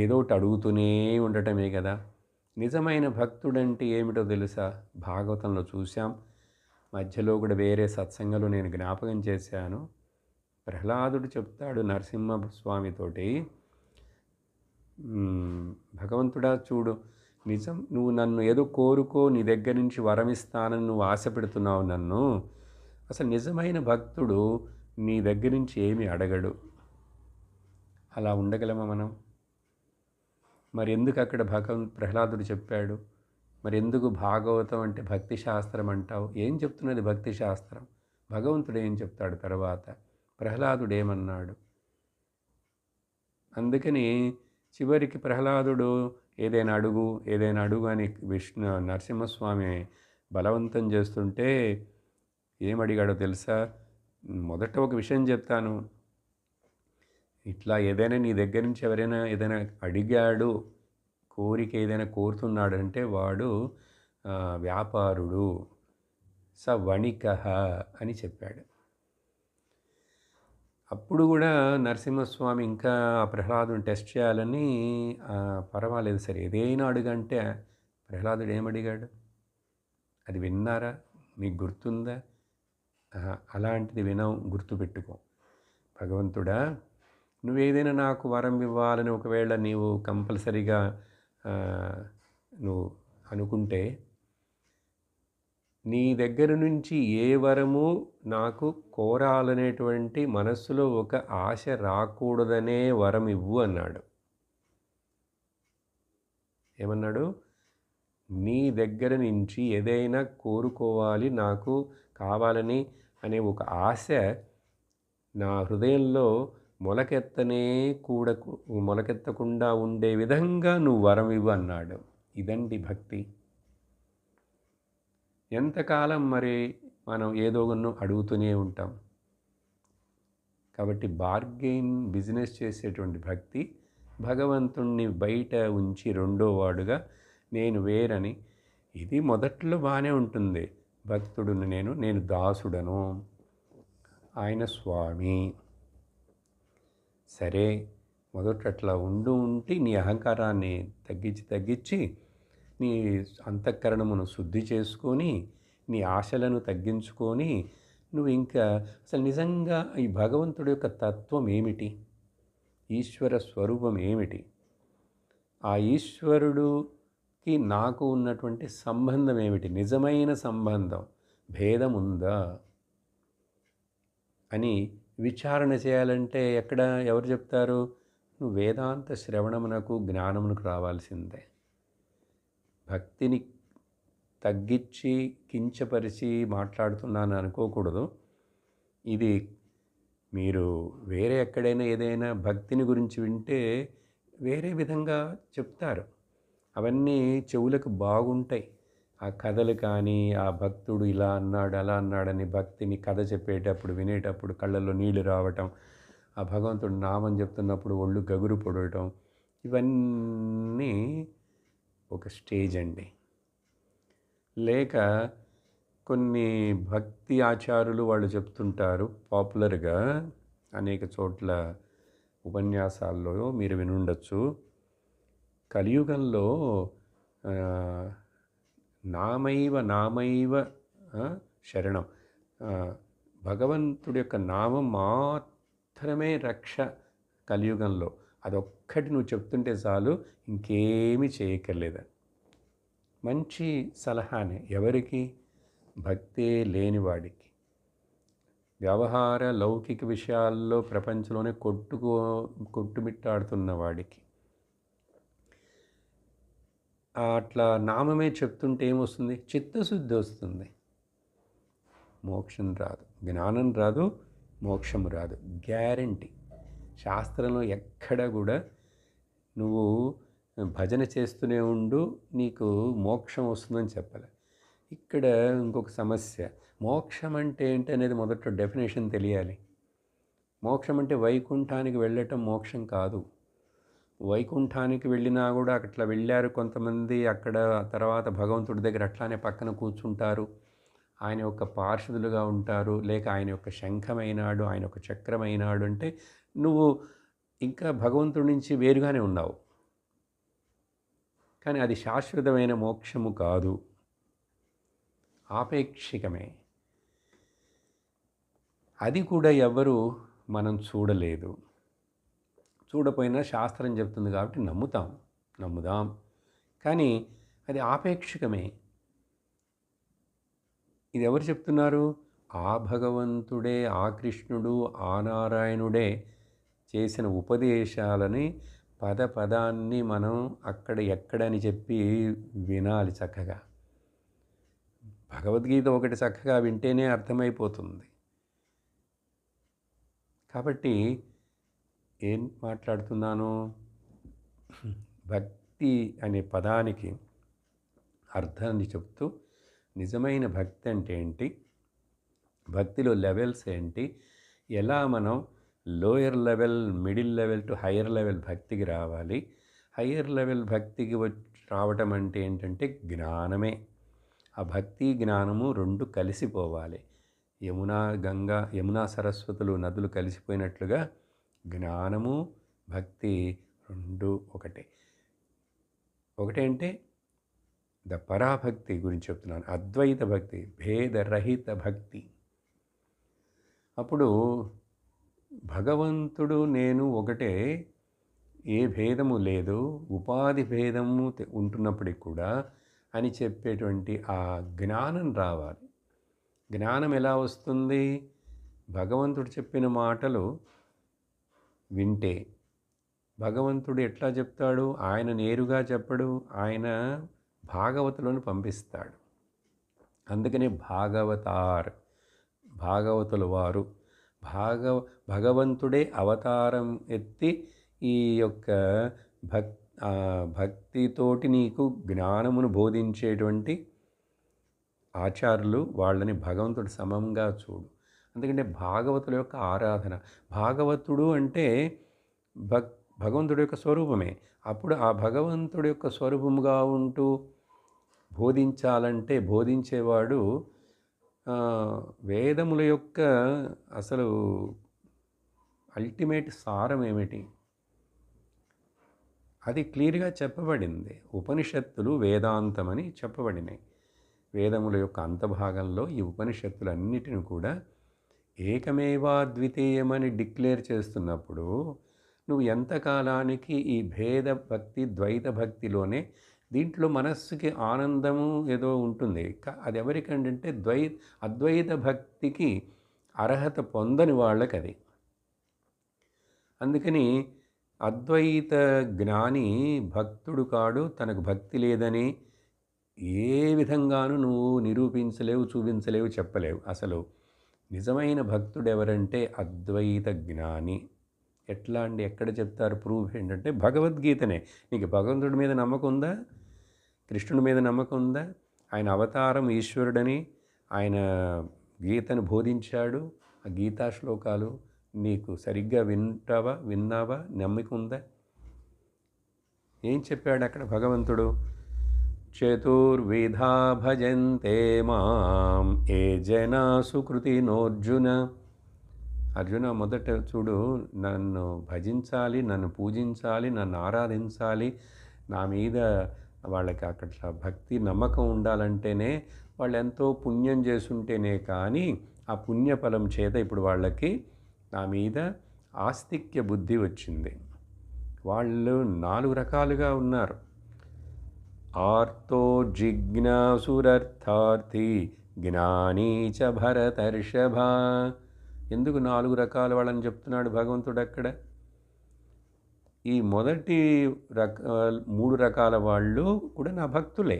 ఏదో ఒకటి అడుగుతూనే ఉండటమే కదా. నిజమైన భక్తుడంటే ఏమిటో తెలుసా? భాగవతంలో చూసాం. మధ్యలో కూడా వేరే సత్సంగంలో నేను జ్ఞాపకం చేశాను. ప్రహ్లాదుడు చెప్తాడు నరసింహస్వామితోటి, భగవంతుడా చూడు, నిజం నువ్వు నన్ను ఏదో కోరుకో, నీ దగ్గర నుంచి వరం ఇస్తానని నువ్వు ఆశ పెడుతున్నావు నన్ను. అసలు నిజమైన భక్తుడు నీ దగ్గర నుంచి ఏమి అడగడు. అలా ఉండగలమా మనం? మరి ఎందుకు అక్కడ ప్రహ్లాదుడు చెప్పాడు? మరి ఎందుకు భాగవతం అంటే భక్తి శాస్త్రం అంటావు? ఏం చెప్తున్నది భక్తి శాస్త్రం? భగవంతుడు ఏం చెప్తాడు తర్వాత? ప్రహ్లాదుడు ఏమన్నాడు? అందుకని చివరికి ప్రహ్లాదుడు ఏదైనా అడుగు అని నరసింహస్వామి బలవంతం చేస్తుంటే ఏమడిగాడో తెలుసా? మొదట ఒక విషయం చెప్తాను. ఇట్లా ఏదైనా నీ దగ్గర నుంచి ఎవరైనా ఏదైనా అడిగాడు, కోరిక ఏదైనా కోరుతున్నాడు అంటే వాడు వ్యాపారుడు, స వణికః అని చెప్పాడు. అప్పుడు కూడా నరసింహస్వామి ఇంకా ఆ ప్రహ్లాదుని టెస్ట్ చేయాలని, పర్వాలేదు సరే ఏదైనా అడుగంటే ప్రహ్లాదుడు ఏమడిగాడు? అది విన్నారా? మీకు గుర్తుందా? అలాంటిది గుర్తుపెట్టుకో. భగవంతుడా, నువ్వేదైనా నాకు వరం ఇవ్వాలని ఒకవేళ నీవు కంపల్సరీగా నువ్వు అనుకుంటే, నీ దగ్గర నుంచి ఏ వరము నాకు కోరాలనేటువంటి మనస్సులో ఒక ఆశ రాకూడదనే వరం ఇవ్వు అన్నాడు. ఏమన్నాడు? నీ దగ్గర నుంచి ఏదైనా కోరుకోవాలి, నాకు కావాలని అనే ఒక ఆశ నా హృదయంలో మొలకెత్తకుండా ఉండే విధంగా నువ్వు వరం ఇవ్వు అన్నాడు. ఇదండి భక్తి. ఎంతకాలం మరి మనం ఏదో అడుగుతూనే ఉంటాం. కాబట్టి బిజినెస్ చేసేటువంటి భక్తి భగవంతుణ్ణి బయట ఉంచి రెండో వాడుగా నేను వేరని, ఇది మొదట్లో బాగానే ఉంటుంది. భక్తుడుని నేను దాసుడను, ఆయన స్వామి. సరే, మొదట అట్లా ఉండి నీ అహంకారాన్ని తగ్గించి నీ అంతఃకరణమును శుద్ధి చేసుకొని, నీ ఆశలను తగ్గించుకొని, నువ్వు ఇంకా అసలు నిజంగా ఈ భగవంతుడి యొక్క తత్వం ఏమిటి, ఈశ్వర స్వరూపం ఏమిటి, ఆ ఈశ్వరుడుకి నాకు ఉన్నటువంటి సంబంధం ఏమిటి, నిజమైన సంబంధం, భేదం ఉందా అని విచారణ చేయాలంటే ఎవరు చెప్తారు? నువ్వు వేదాంత శ్రవణమునకు జ్ఞానమునకు రావాల్సిందే. భక్తిని తగ్గించి కించపరిచి మాట్లాడుతున్నాను అనుకోకూడదు. ఇది మీరు వేరే ఎక్కడైనా ఏదైనా భక్తిని గురించి వింటే వేరే విధంగా చెప్తారు. అవన్నీ చెవులకు బాగుంటాయి. ఆ కథలు కానీ, ఆ భక్తుడు ఇలా అన్నాడు అలా అన్నాడని భక్తిని కథ చెప్పేటప్పుడు వినేటప్పుడు కళ్ళల్లో నీళ్లు రావటం, ఆ భగవంతుడు నామం చెప్తున్నప్పుడు ఒళ్ళు గగురు పొడవటం, ఇవన్నీ ఒక స్టేజ్ అండి. లేక కొన్ని భక్తి ఆచారులు వాళ్ళు చెప్తుంటారు పాపులర్గా, అనేక చోట్ల ఉపన్యాసాల్లో మీరు వినుండొచ్చు. కలియుగంలో నామైవ శరణం, భగవంతుడి యొక్క నామం మాత్రమే రక్ష కలియుగంలో. అదొక్కటి నువ్వు చెప్తుంటే చాలు, ఇంకేమీ చేయక్కర్లేదు. మంచి సలహానే. ఎవరికి? భక్తే లేనివాడికి, వ్యవహార లౌకిక విషయాల్లో ప్రపంచంలోనే కొట్టుమిట్టాడుతున్న వాడికి. అట్లా నామమే చెప్తుంటే ఏమొస్తుంది? చిత్తశుద్ధి వస్తుంది. మోక్షం రాదు, జ్ఞానం రాదు, మోక్షం రాదు, గ్యారంటీ. శాస్త్రంలో ఎక్కడ కూడా నువ్వు భజన చేస్తూనే ఉండు నీకు మోక్షం వస్తుందని చెప్పాలి. ఇక్కడ ఇంకొక సమస్య, మోక్షం అంటే ఏంటి అనేది మొదట డెఫినేషన్ తెలియాలి. మోక్షం అంటే వైకుంఠానికి వెళ్ళటం మోక్షం కాదు. వైకుంఠానికి వెళ్ళినా కూడా అట్లా వెళ్ళారు కొంతమంది, అక్కడ తర్వాత భగవంతుడి దగ్గర అట్లానే పక్కన కూర్చుంటారు, ఆయన యొక్క పార్షదులుగా ఉంటారు, లేక ఆయన యొక్క శంఖమైనాడు, ఆయన యొక్క చక్రమైనాడు అంటే నువ్వు ఇంకా భగవంతుడి నుంచి వేరుగానే ఉన్నావు. కానీ అది శాశ్వతమైన మోక్షము కాదు, ఆపేక్షికమే. అది కూడా ఎవరు మనం చూడలేదు. చూడపోయినా శాస్త్రం చెప్తుంది కాబట్టి నమ్ముదాం. కానీ అది ఆపేక్షికమే. ఇది ఎవరు చెప్తున్నారు? ఆ భగవంతుడే, ఆ కృష్ణుడు, ఆ నారాయణుడే చేసిన ఉపదేశాలని పదాన్ని మనం అక్కడ ఎక్కడని చెప్పి వినాలి చక్కగా. భగవద్గీత ఒకటి చక్కగా వింటేనే అర్థమైపోతుంది. కాబట్టి ఏం మాట్లాడుతున్నాను? భక్తి అనే పదానికి అర్థాన్ని చెప్తూ, నిజమైన భక్తి అంటే ఏంటి, భక్తిలో లెవెల్స్ ఏంటి, ఎలా మనం lower level, middle level to higher level భక్తికి రావాలి. హయ్యర్ లెవెల్ భక్తికి రావటం అంటే ఏంటంటే జ్ఞానమే. ఆ భక్తి జ్ఞానము రెండు కలిసిపోవాలి. యమునా సరస్వతులు నదులు కలిసిపోయినట్లుగా జ్ఞానము భక్తి రెండు ఒకటే. అంటే ద పరాభక్తి గురించి చెప్తున్నాను. అద్వైత భక్తి, భేదరహిత భక్తి. అప్పుడు భగవంతుడు నేను ఒకటే, ఏ భేదము లేదు, ఉపాధి భేదము ఉంటున్నప్పటికి కూడా అని చెప్పేటువంటి ఆ జ్ఞానం రావాలి. జ్ఞానం ఎలా వస్తుంది? భగవంతుడు చెప్పిన మాటలు వింటే. భగవంతుడు ఎట్లా చెప్తాడు? ఆయన నేరుగా చెప్పడు, ఆయన భాగవతులను పంపిస్తాడు. అందుకనే భాగవతుల వారు భగవంతుడే అవతారం ఎత్తి ఈ యొక్క భక్తితోటి నీకు జ్ఞానమును బోధించేటువంటి ఆచార్యులు, వాళ్ళని భగవంతుడు సమంగా చూడు. ఎందుకంటే భాగవతుల యొక్క ఆరాధన, భాగవతుడు అంటే భగవంతుడి యొక్క స్వరూపమే. అప్పుడు ఆ భగవంతుడి యొక్క స్వరూపముగా ఉంటూ బోధించాలంటే బోధించేవాడు వేదముల యొక్క అసలు అల్టిమేట్ సారం ఏమిటి, అది క్లియర్గా చెప్పబడింది. ఉపనిషత్తులు వేదాంతమని చెప్పబడినాయి. వేదముల యొక్క అంతభాగంలో ఈ ఉపనిషత్తులన్నిటిని కూడా ఏకమేవా ద్వితీయమని డిక్లేర్ చేస్తున్నప్పుడు నువ్వు ఎంతకాలానికి ఈ భేద భక్తి, ద్వైత భక్తిలోనే, దీంట్లో మనస్సుకి ఆనందము ఏదో ఉంటుంది. అది ఎవరికంటే అద్వైత భక్తికి అర్హత పొందని వాళ్ళకి అది. అందుకని అద్వైత జ్ఞాని భక్తుడు కాడు, తనకు భక్తి లేదని ఏ విధంగానూ నువ్వు నిరూపించలేవు, చూపించలేవు, చెప్పలేవు. అసలు నిజమైన భక్తుడు ఎవరంటే అద్వైత జ్ఞాని. ఎట్లా అండి, ఎక్కడ చెప్తారు? ప్రూఫ్ ఏంటంటే భగవద్గీతనే. నీకు భగవంతుడి మీద నమ్మకం ఉందా? కృష్ణుడి మీద నమ్మకం ఉందా? ఆయన అవతారం ఈశ్వరుడని ఆయన గీతను బోధించాడు. ఆ గీతా శ్లోకాలు నీకు సరిగ్గా విన్నావా? నమ్మకం ఉందా? ఏం చెప్పాడు అక్కడ భగవంతుడు? చతుర్విధా భజంతే మాం ఏ జనా సుకృతినోర్జున. అర్జున, మొదట చూడు, నన్ను భజించాలి, నన్ను పూజించాలి, నన్ను ఆరాధించాలి, నా మీద వాళ్ళకి అక్కడ భక్తి నమ్మకం ఉండాలంటేనే వాళ్ళు ఎంతో పుణ్యం చేసుంటేనే కానీ ఆ పుణ్యఫలం చేత ఇప్పుడు వాళ్ళకి నా మీద ఆస్తిక్య బుద్ధి వచ్చింది. వాళ్ళు 4 రకాలుగా ఉన్నారు. ఆర్తో జిజ్ఞాసురర్థార్థి జ్ఞానీ చ భరతర్షభ. ఎందుకు 4 రకాల వాళ్ళని చెప్తున్నాడు భగవంతుడు అక్కడ? ఈ మొదటి 3 రకాల వాళ్ళు కూడా నా భక్తులే,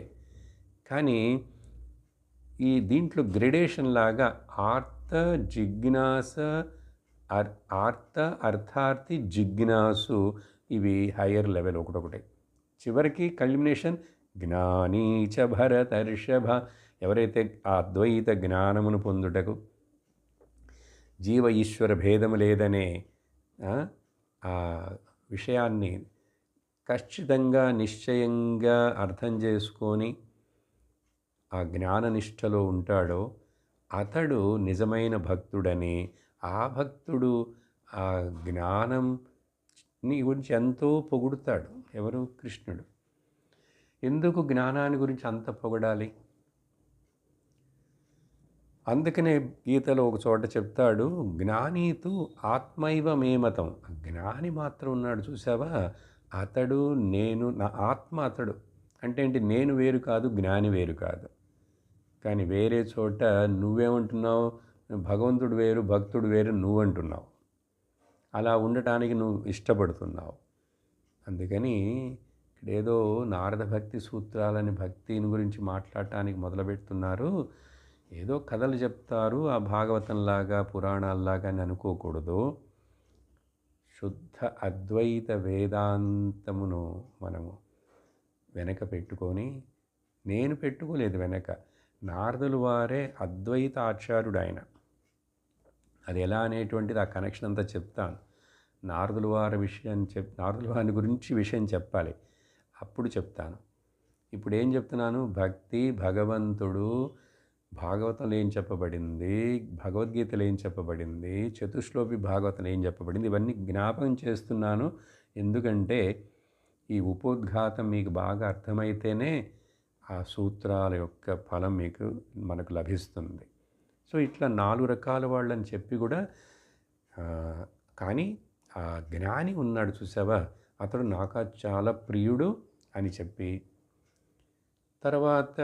కానీ ఈ దీంట్లో గ్రెడేషన్ లాగా అర్థార్థి జిజ్ఞాసు, ఇవి హయ్యర్ లెవెల్ ఒకటొకటి. చివరికి కల్మినేషన్ జ్ఞానీ చ భరతర్షభ. ఎవరైతే ఆ అద్వైత జ్ఞానమును పొందుటకు, జీవ ఈశ్వర భేదము లేదనే ఆ విషయాన్ని ఖచ్చితంగా నిశ్చయంగా అర్థం చేసుకొని ఆ జ్ఞాననిష్టలో ఉంటాడో అతడు నిజమైన భక్తుడని, ఆ భక్తుడు ఆ జ్ఞానం నీ గురించి ఎంతో పొగుడుతాడు. ఎవరు? కృష్ణుడు. ఎందుకు జ్ఞానాన్ని గురించి అంత పొగడాలి? అందుకనే గీతలో ఒక చోట చెప్తాడు, జ్ఞానీతు ఆత్మైవ మేమతం. జ్ఞాని మాత్రం ఉన్నాడు చూసావా, అతడు నేను, నా ఆత్మ అతడు. అంటే ఏంటి? నేను వేరు కాదు, జ్ఞాని వేరు కాదు. కానీ వేరే చోట నువ్వేమంటున్నావు? భగవంతుడు వేరు, భక్తుడు వేరు నువ్వంటున్నావు. అలా ఉండటానికి నువ్వు ఇష్టపడుతున్నావు. అందుకని ఇక్కడేదో నారద భక్తి సూత్రాలని భక్తిని గురించి మాట్లాడటానికి మొదలుపెడుతున్నారు. ఏదో కథలు చెప్తారు ఆ భాగవతంలాగా పురాణాల్లాగా అని అనుకోకూడదు. శుద్ధ అద్వైత వేదాంతమును మనము వెనక పెట్టుకొని, నేను పెట్టుకోలేదు వెనక, నారదులు వారే అద్వైత ఆచార్యుడు ఆయన. అది ఎలా అనేటువంటిది ఆ కనెక్షన్ అంతా చెప్తాను. నారదుల వారి గురించి విషయం చెప్పాలి, అప్పుడు చెప్తాను. ఇప్పుడు ఏం చెప్తున్నాను? భక్తి, భగవంతుడు, భాగవతంలో ఏం చెప్పబడింది, భగవద్గీతలో ఏం చెప్పబడింది, చతుశ్లోకి భాగవతంలో ఏం చెప్పబడింది, ఇవన్నీ జ్ఞాపకం చేస్తున్నాను. ఎందుకంటే ఈ ఉపోద్ఘాతం మీకు బాగా అర్థమైతేనే ఆ సూత్రాల యొక్క ఫలం మనకు లభిస్తుంది. సో ఇట్లా 4 రకాల వాళ్ళని చెప్పి కూడా కానీ ఆ జ్ఞాని ఉన్నాడు చూసావా, అతడు నాకు చాలా ప్రియుడు అని చెప్పి, తర్వాత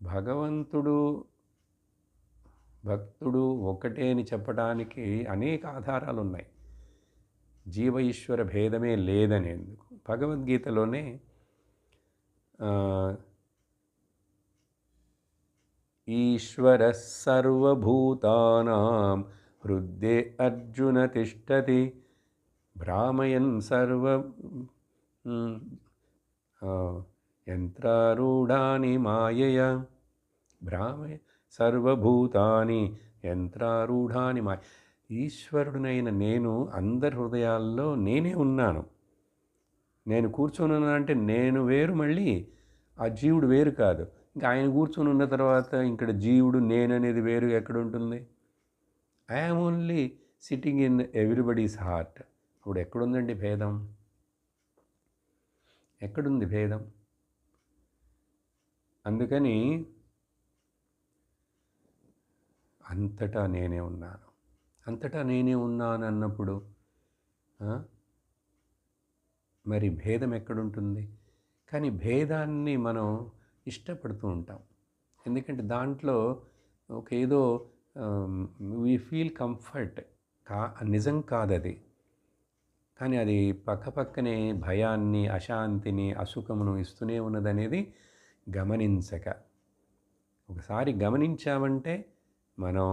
భగవంతుడు భక్తుడు ఒకటే అని చెప్పడానికి అనేక ఆధారాలు ఉన్నాయి. జీవ ఈశ్వర భేదమే లేదనేందుకు భగవద్గీతలోనే ఈశ్వర సర్వభూతానాం హృద్దే అర్జున తిష్టతి భ్రామయన్ యంత్రారూఢాని మాయయ. సర్వభూతాని యంత్రారూఢాని మాయ. ఈశ్వరుడినైన నేను అందరి హృదయాల్లో నేనే ఉన్నాను. నేను కూర్చొని ఉన్నానంటే నేను వేరు, మళ్ళీ ఆ జీవుడు వేరు కాదు. ఇంకా ఆయన కూర్చొని ఉన్న తర్వాత ఇక్కడ జీవుడు నేననేది వేరు ఎక్కడ ఉంటుంది? I'm only sitting in everybody's heart. అప్పుడు ఎక్కడుందండి భేదం? ఎక్కడుంది భేదం? అందుకని అంతటా నేనే ఉన్నాను. అంతటా నేనే ఉన్నాను అన్నప్పుడు మరి భేదం ఎక్కడుంటుంది? కానీ భేదాన్ని మనం ఇష్టపడుతూ ఉంటాం. ఎందుకంటే దాంట్లో ఒక ఏదో వీ ఫీల్ కంఫర్ట్. నిజం కాదది. కానీ అది పక్కపక్కనే భయాన్ని, అశాంతిని, అసుఖమును ఇస్తూనే ఉన్నదనేది గమనించక, ఒకసారి గమనించామంటే మనం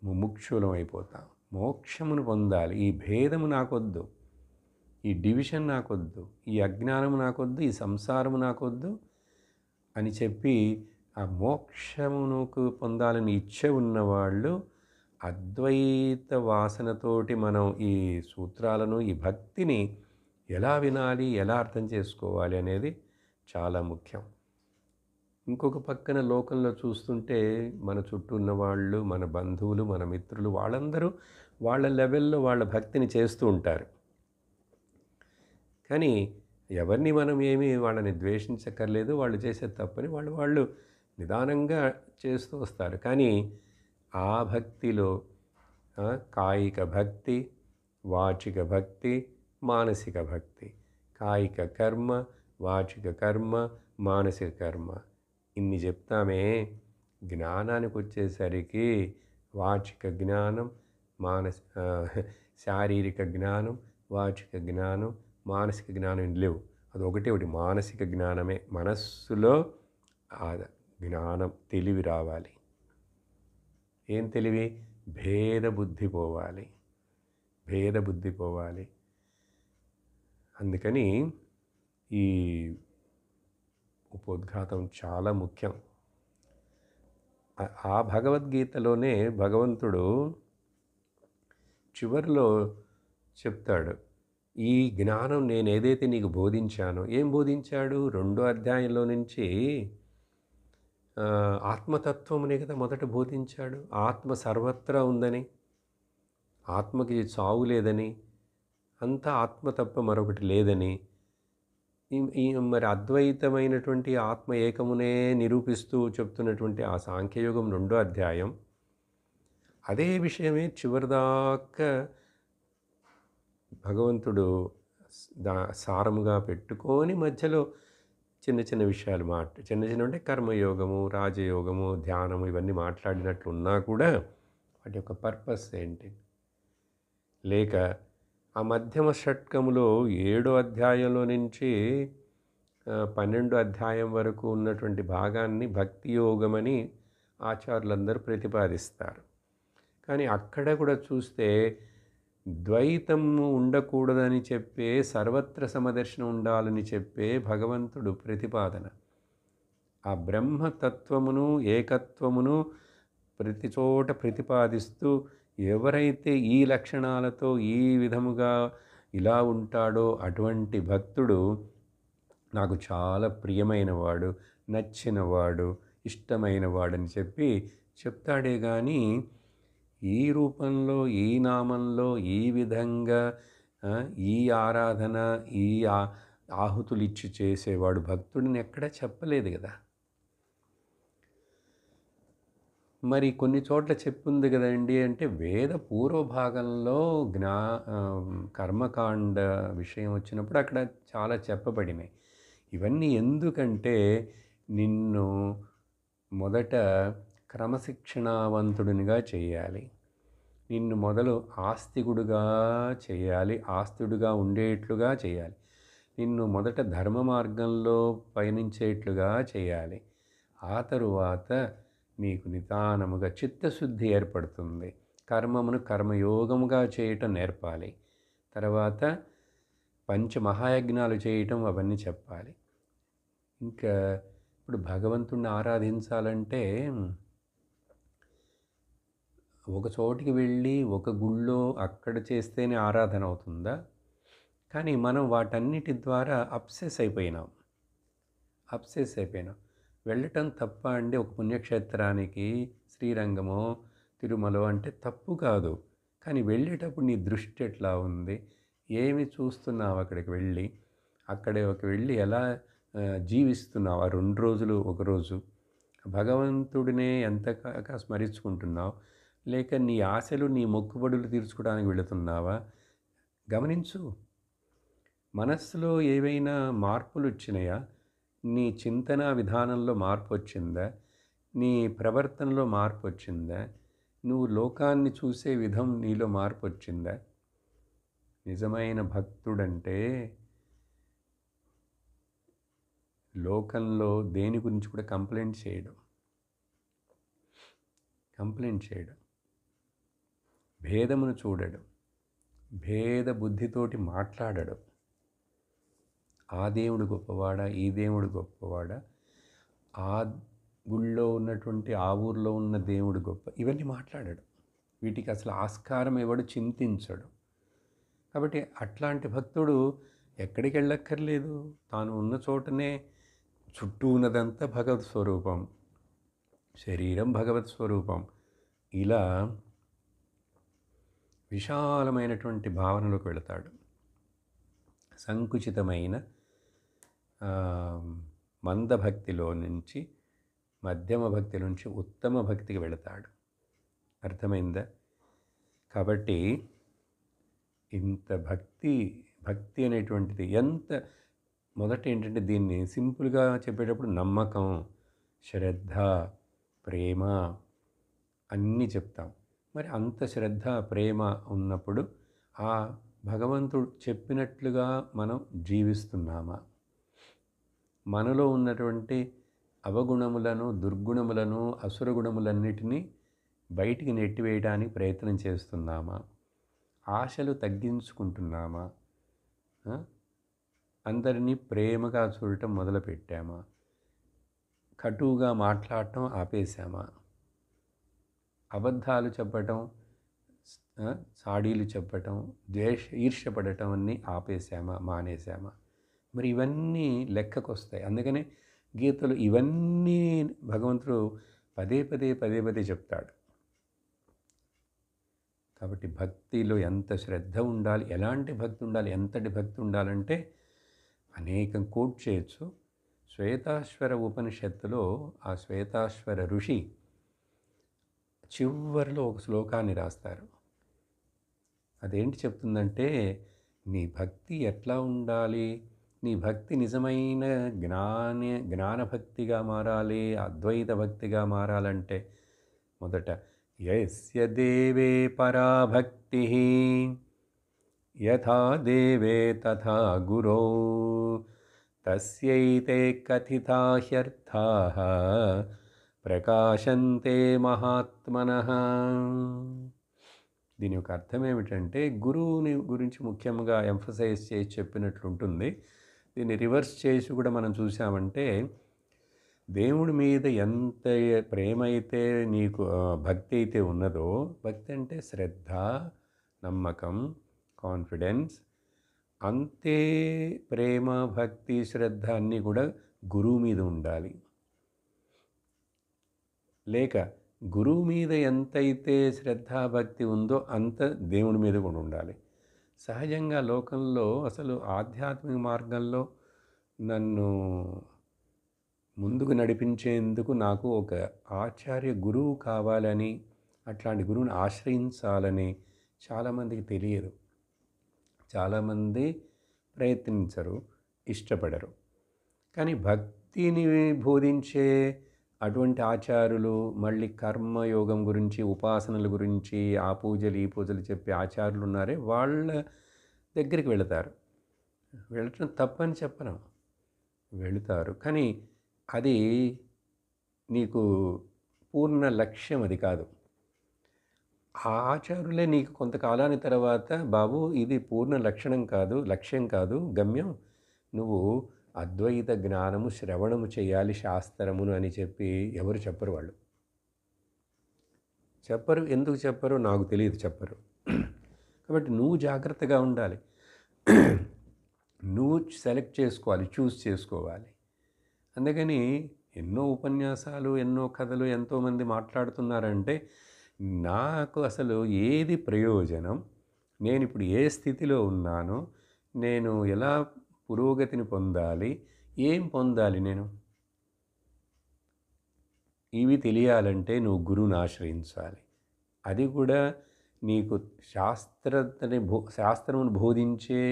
ముముక్షులం అయిపోతాం. మోక్షమును పొందాలి. ఈ భేదము నాకొద్దు, ఈ డివిజన్ నాకొద్దు, ఈ అజ్ఞానము నాకొద్దు, ఈ సంసారము నాకొద్దు అని చెప్పి ఆ మోక్షమునకు పొందాలని ఇచ్చ ఉన్నవాళ్ళు అద్వైత వాసనతోటి మనం ఈ సూత్రాలను, ఈ భక్తిని ఎలా వినాలి, ఎలా అర్థం చేసుకోవాలి అనేది చాలా ముఖ్యం. ఇంకొక పక్కన లోకంలో చూస్తుంటే మన చుట్టూ ఉన్న వాళ్ళు, మన బంధువులు, మన మిత్రులు, వాళ్ళందరూ వాళ్ళ లెవెల్లో వాళ్ళ భక్తిని చేస్తూ ఉంటారు. కానీ ఎవరిని మనం వాళ్ళని ద్వేషించక్కర్లేదు. వాళ్ళు చేసే తప్పని వాళ్ళు నిదానంగా చేస్తూ వస్తారు. కానీ ఆ భక్తిలో కాయిక భక్తి, వాచిక భక్తి, మానసిక భక్తి, కాయిక కర్మ, వాచిక కర్మ, మానసిక కర్మ, ఇన్ని చెప్తామే. జ్ఞానానికి వచ్చేసరికి వాచిక జ్ఞానం, శారీరక జ్ఞానం, వాచిక జ్ఞానం, మానసిక జ్ఞానం లేవు. అది ఒకటి మానసిక జ్ఞానమే. మనస్సులో ఆ జ్ఞానం, తెలివి రావాలి. ఏం తెలివి? భేద బుద్ధి పోవాలి, భేద బుద్ధి పోవాలి. అందుకని ఈ ఉపోద్ఘాతం చాలా ముఖ్యం. ఆ భగవద్గీతలోనే భగవంతుడు చివరిలో చెప్తాడు, ఈ జ్ఞానం నేను ఏదైతే నీకు బోధించానో. ఏం బోధించాడు? 2వ అధ్యాయంలో నుంచి ఆత్మతత్వమునే కదా మొదట బోధించాడు. ఆత్మ సర్వత్రా ఉందని, ఆత్మకి చావు లేదని, అంతా ఆత్మ తప్ప మరొకటి లేదని, ఈ మరి అద్వైతమైనటువంటి ఆత్మ ఏకమునే నిరూపిస్తూ చెప్తున్నటువంటి ఆ సాంఖ్యయోగం 2వ అధ్యాయం అదే విషయమే చివరిదాకా భగవంతుడు సారముగా పెట్టుకొని మధ్యలో చిన్న చిన్న విషయాలు చిన్న చిన్న అంటే కర్మయోగము, రాజయోగము, ధ్యానము ఇవన్నీ మాట్లాడినట్లు ఉన్నా కూడా వాటి యొక్క పర్పస్ ఏంటి? లేక ఆ మధ్యమ షట్కములో 7వ అధ్యాయంలో నుంచి 12వ అధ్యాయం వరకు ఉన్నటువంటి భాగాన్ని భక్తి యోగమని ఆచార్యులందరూ ప్రతిపాదిస్తారు. కానీ అక్కడ కూడా చూస్తే ద్వైతం ఉండకూడదని చెప్పే సర్వత్ర సమదర్శనం ఉండాలని చెప్పే భగవంతుడు ప్రతిపాదన. ఆ బ్రహ్మతత్వమును ఏకత్వమును ప్రతి చోట ప్రతిపాదిస్తూ ఎవరైతే ఈ లక్షణాలతో ఈ విధముగా ఇలా ఉంటాడో అటువంటి భక్తుడు నాకు చాలా ప్రియమైనవాడు, నచ్చినవాడు, ఇష్టమైనవాడని చెప్పి చెప్తాడే కానీ ఈ రూపంలో, ఈ నామంలో, ఈ విధంగా ఈ ఆరాధన, ఈ ఆహుతులు ఇచ్చి చేసేవాడు భక్తుడిని ఎక్కడా చెప్పలేదు కదా. మరి కొన్ని చోట్ల చెప్పుంది కదండి అంటే వేద పూర్వభాగంలో కర్మకాండ విషయం వచ్చినప్పుడు అక్కడ చాలా చెప్పబడినాయి. ఇవన్నీ ఎందుకంటే నిన్ను మొదట క్రమశిక్షణావంతుడినిగా చేయాలి, నిన్ను మొదలు ఆస్తికుడుగా చేయాలి, ఆస్తుడుగా ఉండేట్లుగా చేయాలి, నిన్ను మొదట ధర్మ మార్గంలో పయనించేట్లుగా చేయాలి. ఆ తరువాత నీకు నిదానముగా చిత్తశుద్ధి ఏర్పడుతుంది. కర్మమును కర్మయోగముగా చేయటం నేర్పాలి. తర్వాత పంచమహాయజ్ఞాలు చేయటం అవన్నీ చెప్పాలి. ఇంకా ఇప్పుడు భగవంతుణ్ణి ఆరాధించాలంటే ఒక చోటికి వెళ్ళి ఒక గుళ్ళో అక్కడ చేస్తేనే ఆరాధన అవుతుందా? కానీ మనం వాటన్నిటి ద్వారా అప్సెస్ అయిపోయినాం. వెళ్ళటం తప్ప అండి ఒక పుణ్యక్షేత్రానికి శ్రీరంగమో తిరుమలో అంటే తప్పు కాదు. కానీ వెళ్ళేటప్పుడు నీ దృష్టి ఎట్లా ఉంది, ఏమి చూస్తున్నావు అక్కడికి వెళ్ళి, వెళ్ళి ఎలా జీవిస్తున్నావు ఆ 2 రోజులు ఒకరోజు, భగవంతుడినే ఎంతగా స్మరించుకుంటున్నావు, లేక నీ ఆశలు నీ మొక్కుబడులు తీర్చుకోవడానికి వెళుతున్నావా గమనించు. మనస్సులో ఏవైనా మార్పులు వచ్చినాయా? నీ చింతన విధానంలో మార్పు వచ్చిందా? నీ ప్రవర్తనలో మార్పు వచ్చిందా? నువ్వు లోకాన్ని చూసే విధం నీలో మార్పు వచ్చిందా? నిజమైన భక్తుడంటే లోకంలో దేని గురించి కూడా కంప్లైంట్ చేయడం, భేదమును చూడడం, భేద బుద్ధితోటి మాట్లాడడం. ఆ దేవుడు గొప్పవాడా, ఈ దేవుడు గొప్పవాడా, ఆ గుళ్ళో ఉన్నటువంటి ఆ ఊర్లో ఉన్న దేవుడు గొప్ప, ఇవన్నీ మాట్లాడడం. వీటికి అసలు ఆస్కారం ఇవ్వడు, చింతించడు. కాబట్టి అట్లాంటి భక్తుడు ఎక్కడికి వెళ్ళక్కర్లేదు, తాను ఉన్న చోటనే చుట్టూ ఉన్నదంతా భగవత్ స్వరూపం, శరీరం భగవత్ స్వరూపం, ఇలా విశాలమైనటువంటి భావనలోకి వెళతాడు. సంకుచితమైన మందభక్తిలో నుంచి మధ్యమ భక్తి నుంచి ఉత్తమ భక్తికి వెళతాడు. అర్థమైందా? కాబట్టి ఇంత భక్తి అనేటువంటిది మొదట ఏంటంటే దీన్ని సింపుల్గా చెప్పేటప్పుడు నమ్మకం, శ్రద్ధ, ప్రేమ అన్నీ చెప్తాం. మరి అంత శ్రద్ధ ప్రేమ ఉన్నప్పుడు ఆ భగవంతుడు చెప్పినట్లుగా మనం జీవిస్తున్నామా? మనలో ఉన్నటువంటి అవగుణములను, దుర్గుణములను, అసురగుణములన్నిటినీ బయటికి నెట్టివేయడానికి ప్రయత్నం చేస్తున్నామా? ఆశలు తగ్గించుకుంటున్నామా? అందరినీ ప్రేమగా చూడటం మొదలుపెట్టామా? కటువుగా మాట్లాడటం ఆపేశామా? అబద్ధాలు చెప్పటం, సాడీలు చెప్పటం, ఈర్ష్యపడటం అన్నీ ఆపేశామా, మానేశామా? మరి ఇవన్నీ లెక్కకు వస్తాయి. అందుకనే గీతలు ఇవన్నీ భగవంతుడు పదే పదే చెప్తాడు. కాబట్టి భక్తిలో ఎంత శ్రద్ధ ఉండాలి, ఎలాంటి భక్తి ఉండాలి, ఎంతటి భక్తి ఉండాలంటే అనేకం కోట్ చేయొచ్చు. శ్వేతాశ్వర ఉపనిషత్తులో ఆ శ్వేతాశ్వర ఋషి చివరిలో ఒక శ్లోకాన్ని రాస్తారు. అదేంటి చెప్తుందంటే, నీ భక్తి ఎట్లా ఉండాలి, నీ భక్తి నిజమైన జ్ఞానభక్తిగా మారాలి, అద్వైత భక్తిగా మారాలంటే మొదట యస్య దేవే పరాభక్తి యథా దేవే తథా గురో తస్యైతే కథితా హ్యర్థాః ప్రకాశంతే మహాత్మనః. దీని యొక్క అర్థం ఏమిటంటే, గురువుని గురించి ముఖ్యంగా ఎంఫసైజ్ చేసి చెప్పినట్లుంటుంది. దీన్ని రివర్స్ చేసి కూడా మనం చూసామంటే, దేవుడి మీద ఎంత ప్రేమ అయితే నీకు భక్తి అయితే ఉన్నదో, భక్తి అంటే శ్రద్ధ, నమ్మకం, కాన్ఫిడెన్స్, అంతే ప్రేమ, భక్తి, శ్రద్ధ అన్నీ కూడా గురువు మీద ఉండాలి. లేక గురువు మీద ఎంతైతే శ్రద్ధాభక్తి ఉందో అంత దేవుడి మీద కూడా ఉండాలి. సహజంగా లోకంలో అసలు ఆధ్యాత్మిక మార్గంలో నన్ను ముందుకు నడిపించేందుకు నాకు ఒక ఆచార్య గురువు కావాలని, అట్లాంటి గురువుని ఆశ్రయించాలని చాలామందికి తెలియదు. చాలామంది ప్రయత్నించరు, ఇష్టపడరు. కానీ భక్తిని బోధించే అటువంటి ఆచారులు, మళ్ళీ కర్మయోగం గురించి, ఉపాసనల గురించి, ఆ పూజలు ఈ పూజలు చెప్పే ఆచారులు ఉన్నారే, వాళ్ళ దగ్గరికి వెళతారు. వెళ్ళటం తప్పని చెప్పను, వెళుతారు. కానీ అది నీకు పూర్ణ లక్ష్యం అది కాదు. ఆ ఆచారులే నీకు కొంతకాలాని తర్వాత, బాబు ఇది పూర్ణ లక్ష్యం కాదు, గమ్యం, నువ్వు అద్వైత జ్ఞానము శ్రవణము చేయాలి, శాస్త్రమును అని చెప్పి ఎవరు చెప్పరు. వాళ్ళు చెప్పరు. ఎందుకు చెప్పరు నాకు తెలియదు, చెప్పరు. కాబట్టి నువ్వు జాగ్రత్తగా ఉండాలి. నువ్వు సెలెక్ట్ చేసుకోవాలి, చూస్ చేసుకోవాలి. అందుకని ఎన్నో ఉపన్యాసాలు, ఎన్నో కథలు, ఎంతోమంది మాట్లాడుతున్నారంటే, నాకు అసలు ఏది ప్రయోజనం, నేను ఇప్పుడు ఏ స్థితిలో ఉన్నానో, నేను ఎలా పురోగతిని పొందాలి, ఏం పొందాలి నేను, ఇవి తెలియాలంటే నువ్వు గురువుని ఆశ్రయించాలి. అది కూడా నీకు శాస్త్రమును బోధించే,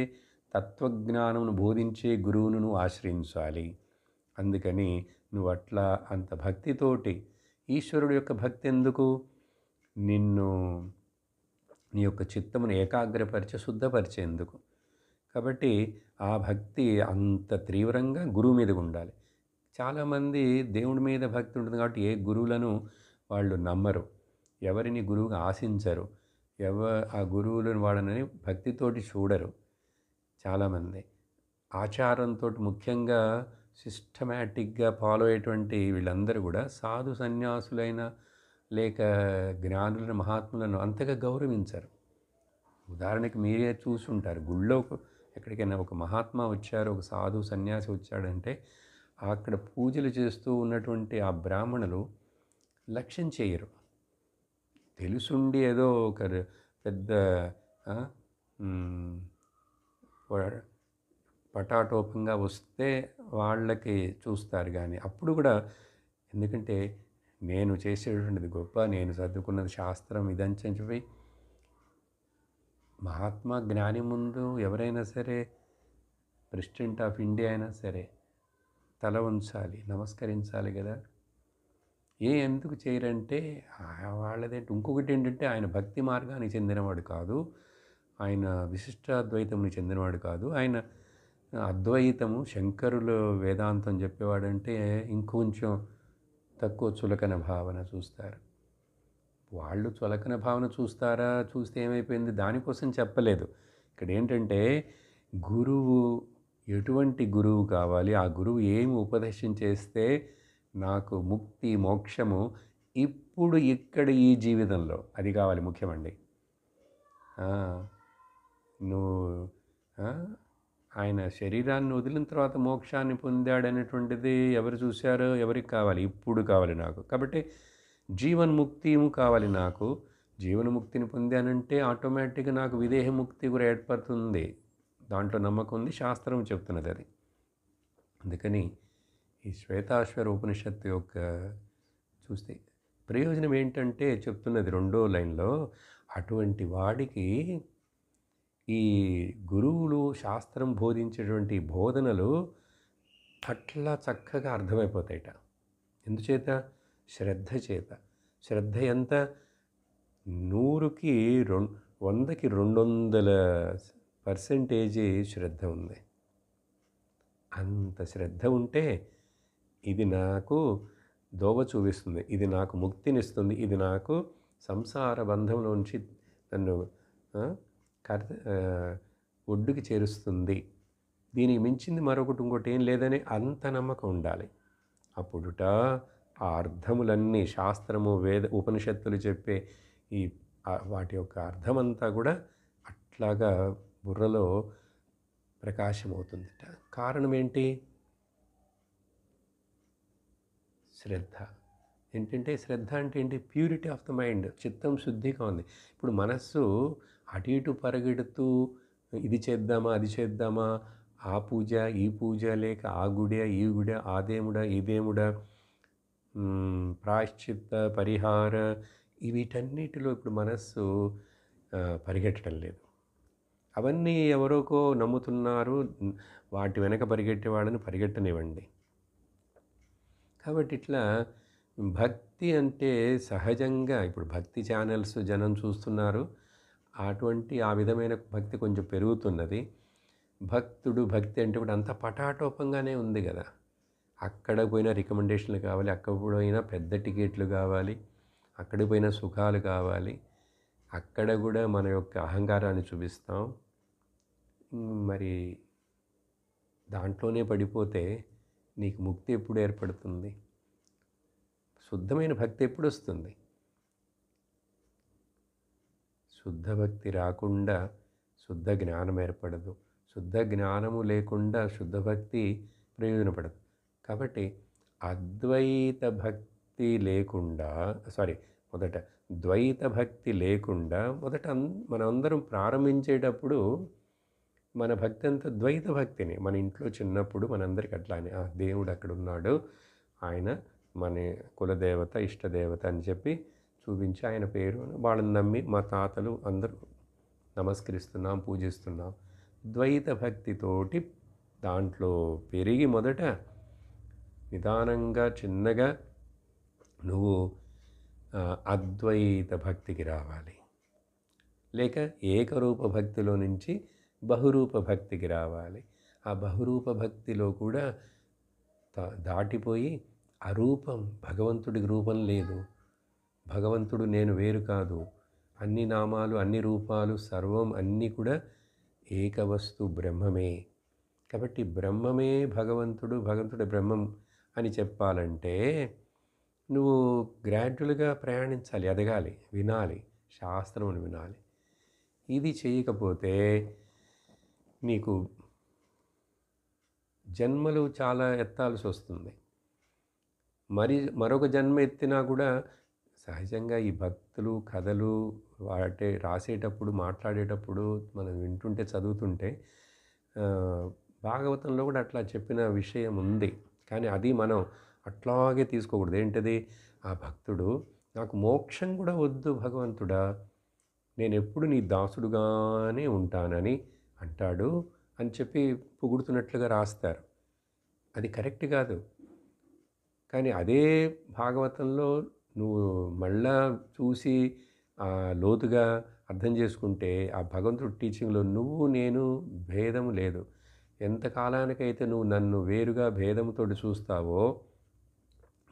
తత్వజ్ఞానమును బోధించే గురువును నువ్వు ఆశ్రయించాలి. అందుకని నువ్వు అట్లా అంత భక్తితోటి, ఈశ్వరుడు యొక్క భక్తి ఎందుకు, నిన్ను నీ యొక్క చిత్తమును ఏకాగ్రపరిచే, శుద్ధపరిచేందుకు. కాబట్టి ఆ భక్తి అంత తీవ్రంగా గురువు మీద ఉండాలి. చాలామంది దేవుడి మీద భక్తి ఉంటుంది కాబట్టి ఏ గురువులను వాళ్ళు నమ్మరు, ఎవరిని గురువుగా ఆశించరు, ఆ గురువులను వాళ్ళని భక్తితోటి చూడరు. చాలామంది ఆచారంతో, ముఖ్యంగా సిస్టమేటిక్గా ఫాలో అయ్యేటువంటి వీళ్ళందరూ కూడా సాధు సన్యాసులైన లేక జ్ఞానులను, మహాత్ములను అంతగా గౌరవించరు. ఉదాహరణకి మీరే చూసుంటారు, గుళ్ళో ఎక్కడికైనా ఒక మహాత్మా వచ్చారు, ఒక సాధు సన్యాసి వచ్చాడంటే అక్కడ పూజలు చేస్తూ ఉన్నటువంటి ఆ బ్రాహ్మణులు లక్ష్యం చేయరు. తెలుసుండి ఏదో ఒక పెద్ద పటాటోపంగా వస్తే వాళ్ళకి చూస్తారు. కానీ అప్పుడు కూడా, ఎందుకంటే నేను చేసేటువంటిది గొప్ప, నేను చదువుకున్నది శాస్త్రం ఇదని చెప్పి మహాత్మా జ్ఞాని ముందు ఎవరైనా సరే, ప్రెసిడెంట్ ఆఫ్ ఇండియా అయినా సరే తల ఉంచాలి, నమస్కరించాలి కదా. ఎందుకు చేయరంటే వాళ్ళదేంటి, ఇంకొకటి ఏంటంటే ఆయన భక్తి మార్గానికి చెందినవాడు కాదు, ఆయన విశిష్టాద్వైతమునికి చెందినవాడు కాదు, ఆయన అద్వైతము, శంకరులు వేదాంతం చెప్పేవాడంటే ఇంకొంచెం తక్కువ చులకన భావన చూస్తారు. వాళ్ళు చులకన భావన చూస్తారా, చూస్తే ఏమైపోయింది, దానికోసం చెప్పలేదు. ఇక్కడ ఏంటంటే గురువు, ఎటువంటి గురువు కావాలి, ఆ గురువు ఏమి ఉపదేశం చేస్తే నాకు ముక్తి, మోక్షము ఇప్పుడు ఇక్కడ ఈ జీవితంలో, అది కావాలి ముఖ్యమండి. నువ్వు ఆయన శరీరాన్ని వదిలిన తర్వాత మోక్షాన్ని పొందాడనేటువంటిది ఎవరు చూశారో, ఎవరికి కావాలి, ఇప్పుడు కావాలి నాకు. కాబట్టి జీవన్ముక్తిము కావాలి నాకు. జీవన్ముక్తిని పొందానంటే ఆటోమేటిక్గా నాకు విదేహముక్తి కూడా ఏర్పడుతుంది. దాంట్లో నమ్మకం ఉంది, శాస్త్రం చెప్తున్నది అది. అందుకని ఈ శ్వేతాశ్వర ఉపనిషత్తు యొక్క చూస్తే ప్రయోజనం ఏంటంటే చెప్తున్నది రెండో లైన్లో, అటువంటి వాడికి ఈ గురువులు శాస్త్రం బోధించేటువంటి బోధనలు అట్లా చక్కగా అర్థమైపోతాయట. ఎందుచేత? శ్రద్ధ చేత. శ్రద్ధ ఎంత? 100కి 100కి 200% శ్రద్ధ ఉంది. అంత శ్రద్ధ ఉంటే ఇది నాకు దోవ చూపిస్తుంది, ఇది నాకు ముక్తినిస్తుంది, ఇది నాకు సంసార బంధంలోంచి నన్ను ఒడ్డుకి చేరుస్తుంది, దీనికి మించింది మరొకటి ఇంకోటి ఏం లేదని అంత నమ్మకం ఉండాలి. అప్పుడుట ఆ అర్థములన్నీ శాస్త్రము వేద ఉపనిషత్తులు చెప్పే ఈ వాటి యొక్క అర్థమంతా కూడా అట్లాగా బుర్రలో ప్రకాశమవుతుందిట. కారణం ఏంటి? శ్రద్ధ. ఏంటంటే శ్రద్ధ అంటే ఏంటి? Purity of the mind. చిత్తం శుద్ధిగా ఉంది. ఇప్పుడు మనస్సు అటు ఇటు పరిగెడుతూ ఇది చేద్దామా అది చేద్దామా, ఆ పూజ ఈ పూజ, లేక ఆ గుడి ఈ గుడి, ఆ దేవుడా ఈ దేవుడా, ప్రాయశ్చిత్త పరిహార, వీటన్నిటిలో ఇప్పుడు మనస్సు పరిగెట్టడం లేదు. అవన్నీ ఎవరోకో నమ్ముతున్నారు, వాటి వెనక పరిగెట్టే వాళ్ళని పరిగెట్టనివ్వండి. కాబట్టి ఇట్లా భక్తి అంటే సహజంగా ఇప్పుడు భక్తి ఛానల్స్ జనం చూస్తున్నారు, అటువంటి ఆ విధమైన భక్తి కొంచెం పెరుగుతున్నది. భక్తి అంటే కూడా అంత పటాటోపంగానే ఉంది కదా. అక్కడ పోయినా రికమెండేషన్లు కావాలి, అక్కడ పోయినా పెద్ద టికెట్లు కావాలి, అక్కడికి పోయినా సుఖాలు కావాలి, అక్కడ కూడా మన యొక్క అహంకారాన్ని చూపిస్తాం. మరి దాంట్లోనే పడిపోతే నీకు ముక్తి ఎప్పుడు ఏర్పడుతుంది? శుద్ధమైన భక్తి ఎప్పుడు వస్తుంది? శుద్ధ భక్తి రాకుండా శుద్ధ జ్ఞానం ఏర్పడదు, శుద్ధ జ్ఞానము లేకుండా శుద్ధ భక్తి ప్రయోజనపడదు. కాబట్టి అద్వైత భక్తి లేకుండా మొదట ద్వైత భక్తి లేకుండా మనం అందరం ప్రారంభించేటప్పుడు మన భక్తి అంతా ద్వైత భక్తిని. మన ఇంట్లో చిన్నప్పుడు మనందరికీ అట్లానే దేవుడు అక్కడ ఉన్నాడు, ఆయన మన కులదేవత ఇష్టదేవత అని చెప్పి చూపించి ఆయన పేరు వాళ్ళని నమ్మి మా తాతలు అందరూ నమస్కరిస్తున్నాం, పూజిస్తున్నాం. ద్వైత భక్తితోటి దాంట్లో పెరిగి మొదట నిదానంగా చిన్నగా నువ్వు అద్వైత భక్తికి రావాలి, లేక ఏకరూప భక్తిలో నుంచి బహురూప భక్తికి రావాలి. ఆ బహురూప భక్తిలో కూడా దాటిపోయి అరూపం, భగవంతుడికి రూపం లేదు, భగవంతుడు నేను వేరు కాదు, అన్ని నామాలు అన్ని రూపాలు సర్వం అన్నీ కూడా ఏకవస్తు బ్రహ్మమే. కాబట్టి బ్రహ్మమే భగవంతుడు, భగవంతుడి బ్రహ్మం అని చెప్పాలంటే నువ్వు గ్రాడ్యువల్గా ప్రయాణించాలి, ఎదగాలి, వినాలి, శాస్త్రమును వినాలి. ఇది చేయకపోతే నీకు జన్మలు చాలా ఎత్తాల్సి వస్తుంది. మరొక జన్మ ఎత్తినా కూడా సహజంగా ఈ భక్తులు కథలు వాటి రాసేటప్పుడు మాట్లాడేటప్పుడు మనం వింటుంటే చదువుతుంటే భాగవతంలో కూడా అట్లా చెప్పిన విషయం ఉంది. కానీ అది మనం అట్లాగే తీసుకోకూడదు. ఏంటది? ఆ భక్తుడు నాకు మోక్షం కూడా వద్దు భగవంతుడా, నేను ఎప్పుడు నీ దాసుడుగానే ఉంటానని అంటాడు అని చెప్పి పొగుడుతున్నట్లుగా రాస్తారు. అది కరెక్ట్ కాదు. కానీ అదే భాగవతంలో నువ్వు మళ్ళా చూసి లోతుగా అర్థం చేసుకుంటే ఆ భగవంతుడి టీచింగ్లో నువ్వు నేను భేదం లేదు. ఎంతకాలానికైతే నువ్వు నన్ను వేరుగా భేదంతో చూస్తావో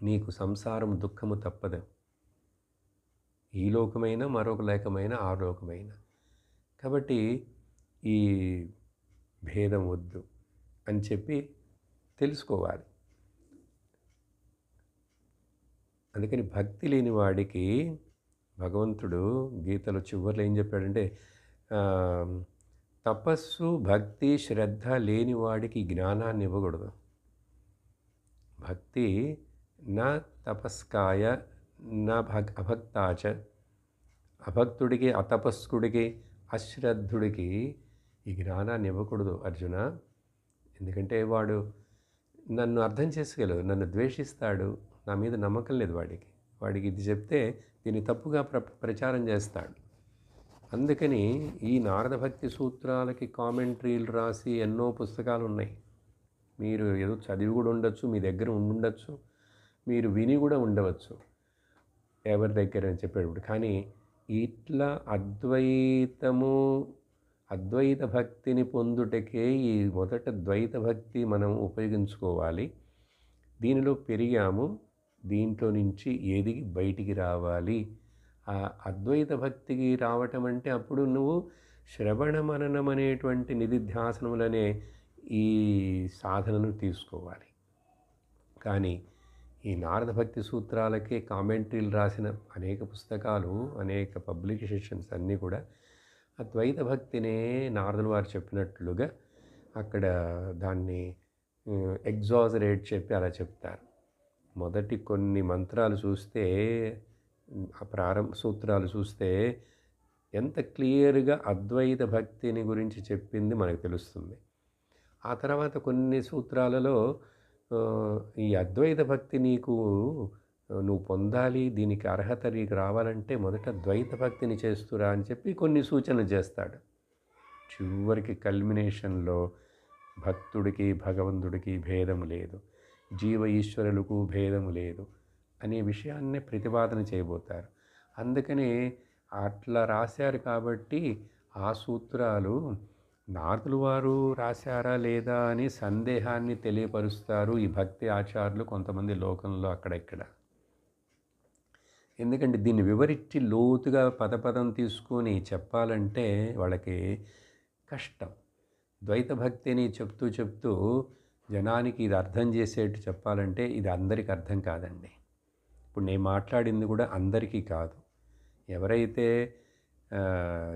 నీకు సంసారం దుఃఖము తప్పదు. ఈ లోకమైన మరొక లేకమైన ఆ లోకమైన. కాబట్టి ఈ భేదం వద్దు అని చెప్పి తెలుసుకోవాలి. అందుకని భక్తి లేని వాడికి భగవంతుడు గీతలో చివరిలో ఏం చెప్పాడంటే తపస్సు భక్తి శ్రద్ధ లేని వాడికి జ్ఞానాన్ని ఇవ్వకూడదు. భక్తి నా తపస్కాయ నా అభక్తాచ, అభక్తుడికి అతపస్కుడికి అశ్రద్ధుడికి ఈ జ్ఞానాన్ని ఇవ్వకూడదు అర్జున. ఎందుకంటే వాడు నన్ను అర్థం చేసుకోలేడు, నన్ను ద్వేషిస్తాడు, నా మీద నమ్మకం లేదు వాడికి ఇది చెప్తే దీన్ని తప్పుగా ప్రచారం చేస్తాడు. అందుకని ఈ నారద భక్తి సూత్రాలకి కామెంట్రీలు రాసి ఎన్నో పుస్తకాలు ఉన్నాయి. మీరు ఏదో చదివి కూడా ఉండొచ్చు, మీ దగ్గర ఉండొచ్చు, మీరు విని కూడా ఉండవచ్చు ఎవరి దగ్గర అని చెప్పేటప్పుడు. కానీ ఇట్లా అద్వైత భక్తిని పొందుటకే ఈ మొదట ద్వైత భక్తి మనం ఉపయోగించుకోవాలి. దీనిలో పెరిగాము, దీంట్లో నుంచి ఎదిగి బయటికి రావాలి. ఆ అద్వైత భక్తికి రావటం అంటే అప్పుడు నువ్వు శ్రవణ మననం అనేటువంటి నిధిధ్యాసనములనే ఈ సాధనను తీసుకోవాలి. కానీ ఈ నారద భక్తి సూత్రాలకే కామెంట్రీలు రాసిన అనేక పుస్తకాలు, అనేక పబ్లికేషన్స్ అన్నీ కూడా అద్వైత భక్తినే నారదులు వారు చెప్పినట్లుగా అక్కడ దాన్ని ఎగ్జాజరేట్ చెప్పి అలా చెప్తారు. మొదటి కొన్ని మంత్రాలు చూస్తే, ప్రారంభ సూత్రాలు చూస్తే ఎంత క్లియర్గా అద్వైత భక్తిని గురించి చెప్పింది మనకు తెలుస్తుంది. ఆ తర్వాత కొన్ని సూత్రాలలో ఈ అద్వైత భక్తి నువ్వు పొందాలి, దీనికి అర్హత నీకు రావాలంటే మొదట ద్వైత భక్తిని చేస్తురా అని చెప్పి కొన్ని సూచనలు చేస్తాడు. చివరికి కల్మినేషన్లో భక్తుడికి భగవంతుడికి భేదము లేదు, జీవ ఈశ్వరులకు భేదము లేదు అనే విషయాన్నే ప్రతిపాదన చేయబోతారు. అందుకని అట్లా రాశారు కాబట్టి ఆ సూత్రాలు నారదులు వారు రాశారా లేదా అని సందేహాన్ని తెలియపరుస్తారు ఈ భక్తి ఆచార్యులు కొంతమంది లోకంలో అక్కడెక్కడ. ఎందుకంటే దీన్ని వివరించి లోతుగా పదపదం తీసుకొని చెప్పాలంటే వాళ్ళకి కష్టం. ద్వైత భక్తిని చెప్తూ జనానికి ఇది అర్థం చేసేట్టు చెప్పాలంటే ఇది అందరికీ అర్థం కాదండి. ఇప్పుడు నేను మాట్లాడింది కూడా అందరికీ కాదు. ఎవరైతే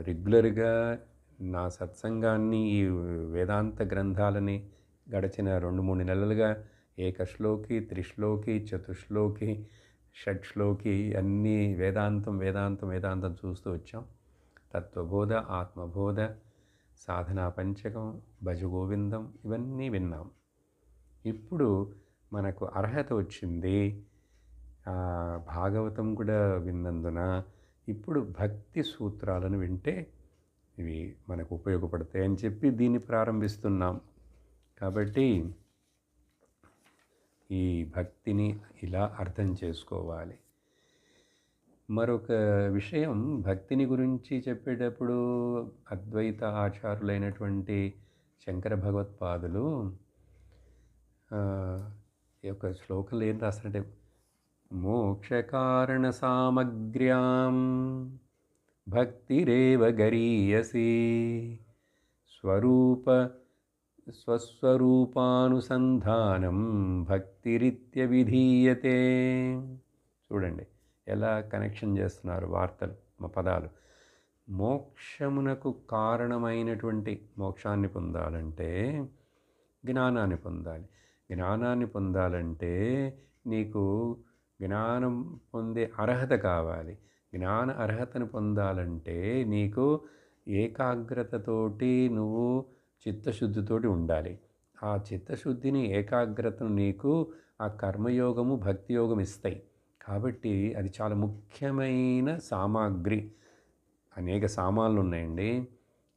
రెగ్యులర్గా నా సత్సంగాన్ని, ఈ వేదాంత గ్రంథాలని గడిచిన 2-3 నెలలుగా ఏకశ్లోకి, త్రిశ్లోకి, చతుశ్లోకి, షట్శ్లోకి అన్నీ వేదాంతం చూస్తూ వచ్చాం. తత్వబోధ, ఆత్మబోధ, సాధనా పంచకం, భజగోవిందం ఇవన్నీ విన్నాం. ఇప్పుడు మనకు అర్హత వచ్చింది, భాగవతం కూడా విన్నందున ఇప్పుడు భక్తి సూత్రాలను వింటే ఇవి మనకు ఉపయోగపడతాయి అని చెప్పి దీన్ని ప్రారంభిస్తున్నాం. కాబట్టి ఈ భక్తిని ఇలా అర్థం చేసుకోవాలి. మరొక విషయం, భక్తిని గురించి చెప్పేటప్పుడు అద్వైత ఆచారులైనటువంటి శంకర భగవత్పాదులు ఈ యొక్క శ్లోకంలో ఏం రాస్తారంటే, మోక్షకారణ సామగ్ర్యాం భక్తిరేవ గరీయసి స్వస్వరూపానుసంధానం భక్తిరిత్య విధీయతే. చూడండి ఎలా కనెక్షన్ చేస్తున్నారు వార్తలు, మా పదాలు. మోక్షమునకు కారణమైనటువంటి మోక్షాన్ని పొందాలంటే జ్ఞానాన్ని పొందాలి. జ్ఞానాన్ని పొందాలంటే నీకు జ్ఞానం పొందే అర్హత కావాలి. జ్ఞాన అర్హతను పొందాలంటే నీకు ఏకాగ్రతతోటి, నువ్వు చిత్తశుద్ధితోటి ఉండాలి. ఆ చిత్తశుద్ధిని, ఏకాగ్రతను నీకు ఆ కర్మయోగము, భక్తి యోగం ఇస్తాయి. కాబట్టి అది చాలా ముఖ్యమైన సామాగ్రి. అనేక సామాన్లు ఉన్నాయండి,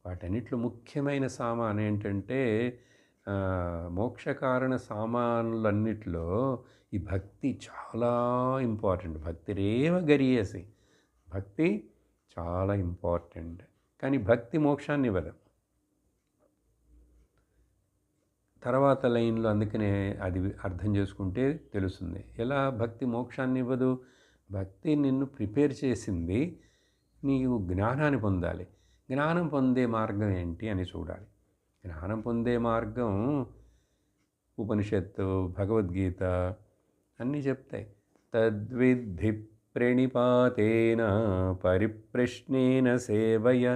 వాటన్నిటిలో ముఖ్యమైన సామాన్ ఏంటంటే మోక్షకారణ సామాన్లన్నిటిలో ఈ భక్తి చాలా ఇంపార్టెంట్. భక్తి రేవ గరీయసి, భక్తి చాలా ఇంపార్టెంట్. కానీ భక్తి మోక్షాన్ని ఇవ్వదు. తర్వాత లైన్లో అందుకనే అది అర్థం చేసుకుంటే తెలుస్తుంది ఎలా భక్తి మోక్షాన్ని ఇవ్వదు. భక్తి నిన్ను ప్రిపేర్ చేసింది, నీవు జ్ఞానాన్ని పొందాలి. జ్ఞానం పొందే మార్గం ఏంటి అని చూడాలి. జ్ఞానం పొందే మార్గం ఉపనిషత్తు, భగవద్గీత అన్నీ చెప్తాయి. తద్విద్ధి ప్రణిపాతేన పరిప్రశ్నేన సేవయ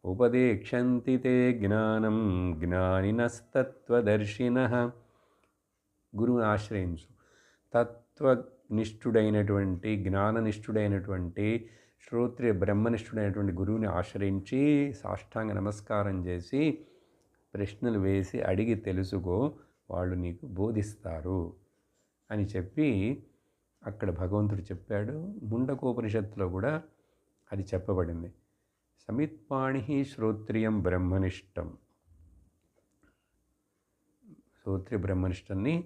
ఉపదేక్షంతి తే జ్ఞానం జ్ఞానినస్తత్వదర్శినః. గురువుని ఆశ్రయించు. తత్వనిష్ఠుడైనటువంటి, జ్ఞాననిష్ఠుడైనటువంటి, శ్రోత్రియ బ్రహ్మనిష్ఠుడైనటువంటి గురువుని ఆశ్రయించి సాష్టాంగ నమస్కారం చేసి ప్రశ్నలు వేసి అడిగి తెలుసుకో. వాళ్ళు నీకు బోధిస్తారు అని చెప్పి అక్కడ భగవంతుడు చెప్పాడు. ముండకోపనిషత్తులో కూడా అది చెప్పబడింది. సమిత్పాణి శ్రోత్రియం బ్రహ్మనిష్టం. శ్రోత్రియ బ్రహ్మనిష్టాన్ని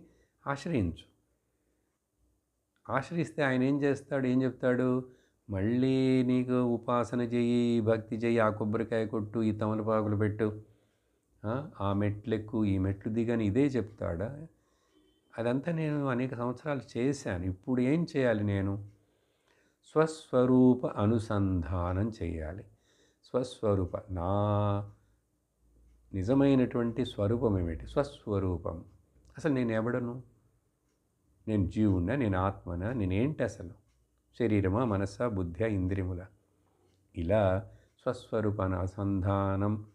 ఆశ్రయించు. ఆశ్రయిస్తే ఆయన ఏం చేస్తాడు, ఏం చెప్తాడు? మళ్ళీ నీకు ఉపాసన చెయ్యి, భక్తి చెయ్యి, ఆ కొబ్బరికాయ కొట్టు, ఈ తమలపాకులు పెట్టు, ఆ మెట్లెక్కు, ఈ మెట్లు దిగని ఇదే చెప్తాడా? అదంతా నేను అనేక సంవత్సరాలు చేశాను. ఇప్పుడు ఏం చేయాలి? నేను స్వస్వరూప అనుసంధానం చేయాలి. స్వస్వరూప, నా నిజమైనటువంటి స్వరూపం ఏమిటి? స్వస్వరూపం. అసలు నేను ఎవడను? నేను జీవున్నా, నేను ఆత్మనా, నేనేంటి అసలు? శరీరమా, మనసా, బుద్ధ్యా, ఇంద్రియముల? ఇలా స్వస్వరూపాన్ని అనుసంధానం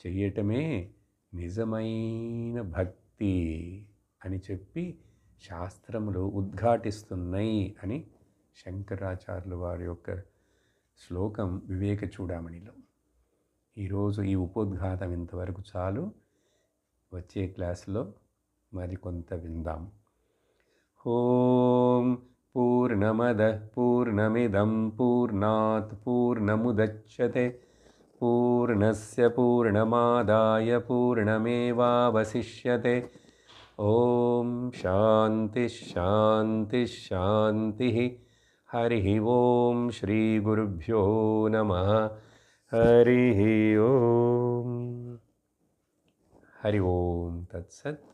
చెయ్యటమే నిజమైన భక్తి అని చెప్పి శాస్త్రములు ఉద్ఘాటిస్తున్నాయి అని శంకరాచార్యుల వారి యొక్క శ్లోకం వివేక చూడామణిలో. ఈరోజు ఈ ఉపోద్ఘాతం ఇంతవరకు చాలు. వచ్చే క్లాసులో మరికొంత విందాం. ఓం పూర్ణమదః పూర్ణమిదం పూర్ణాత్ పూర్ణముదచ్యతే పూర్ణస్య పూర్ణమాదాయ పూర్ణమేవావశిష్యతే. ఓం శాంతి శాంతి శాంతి. హరి ఓం శ్రీ గురుభ్యో నమః. హరి ఓం. హరి ఓం తత్సత్.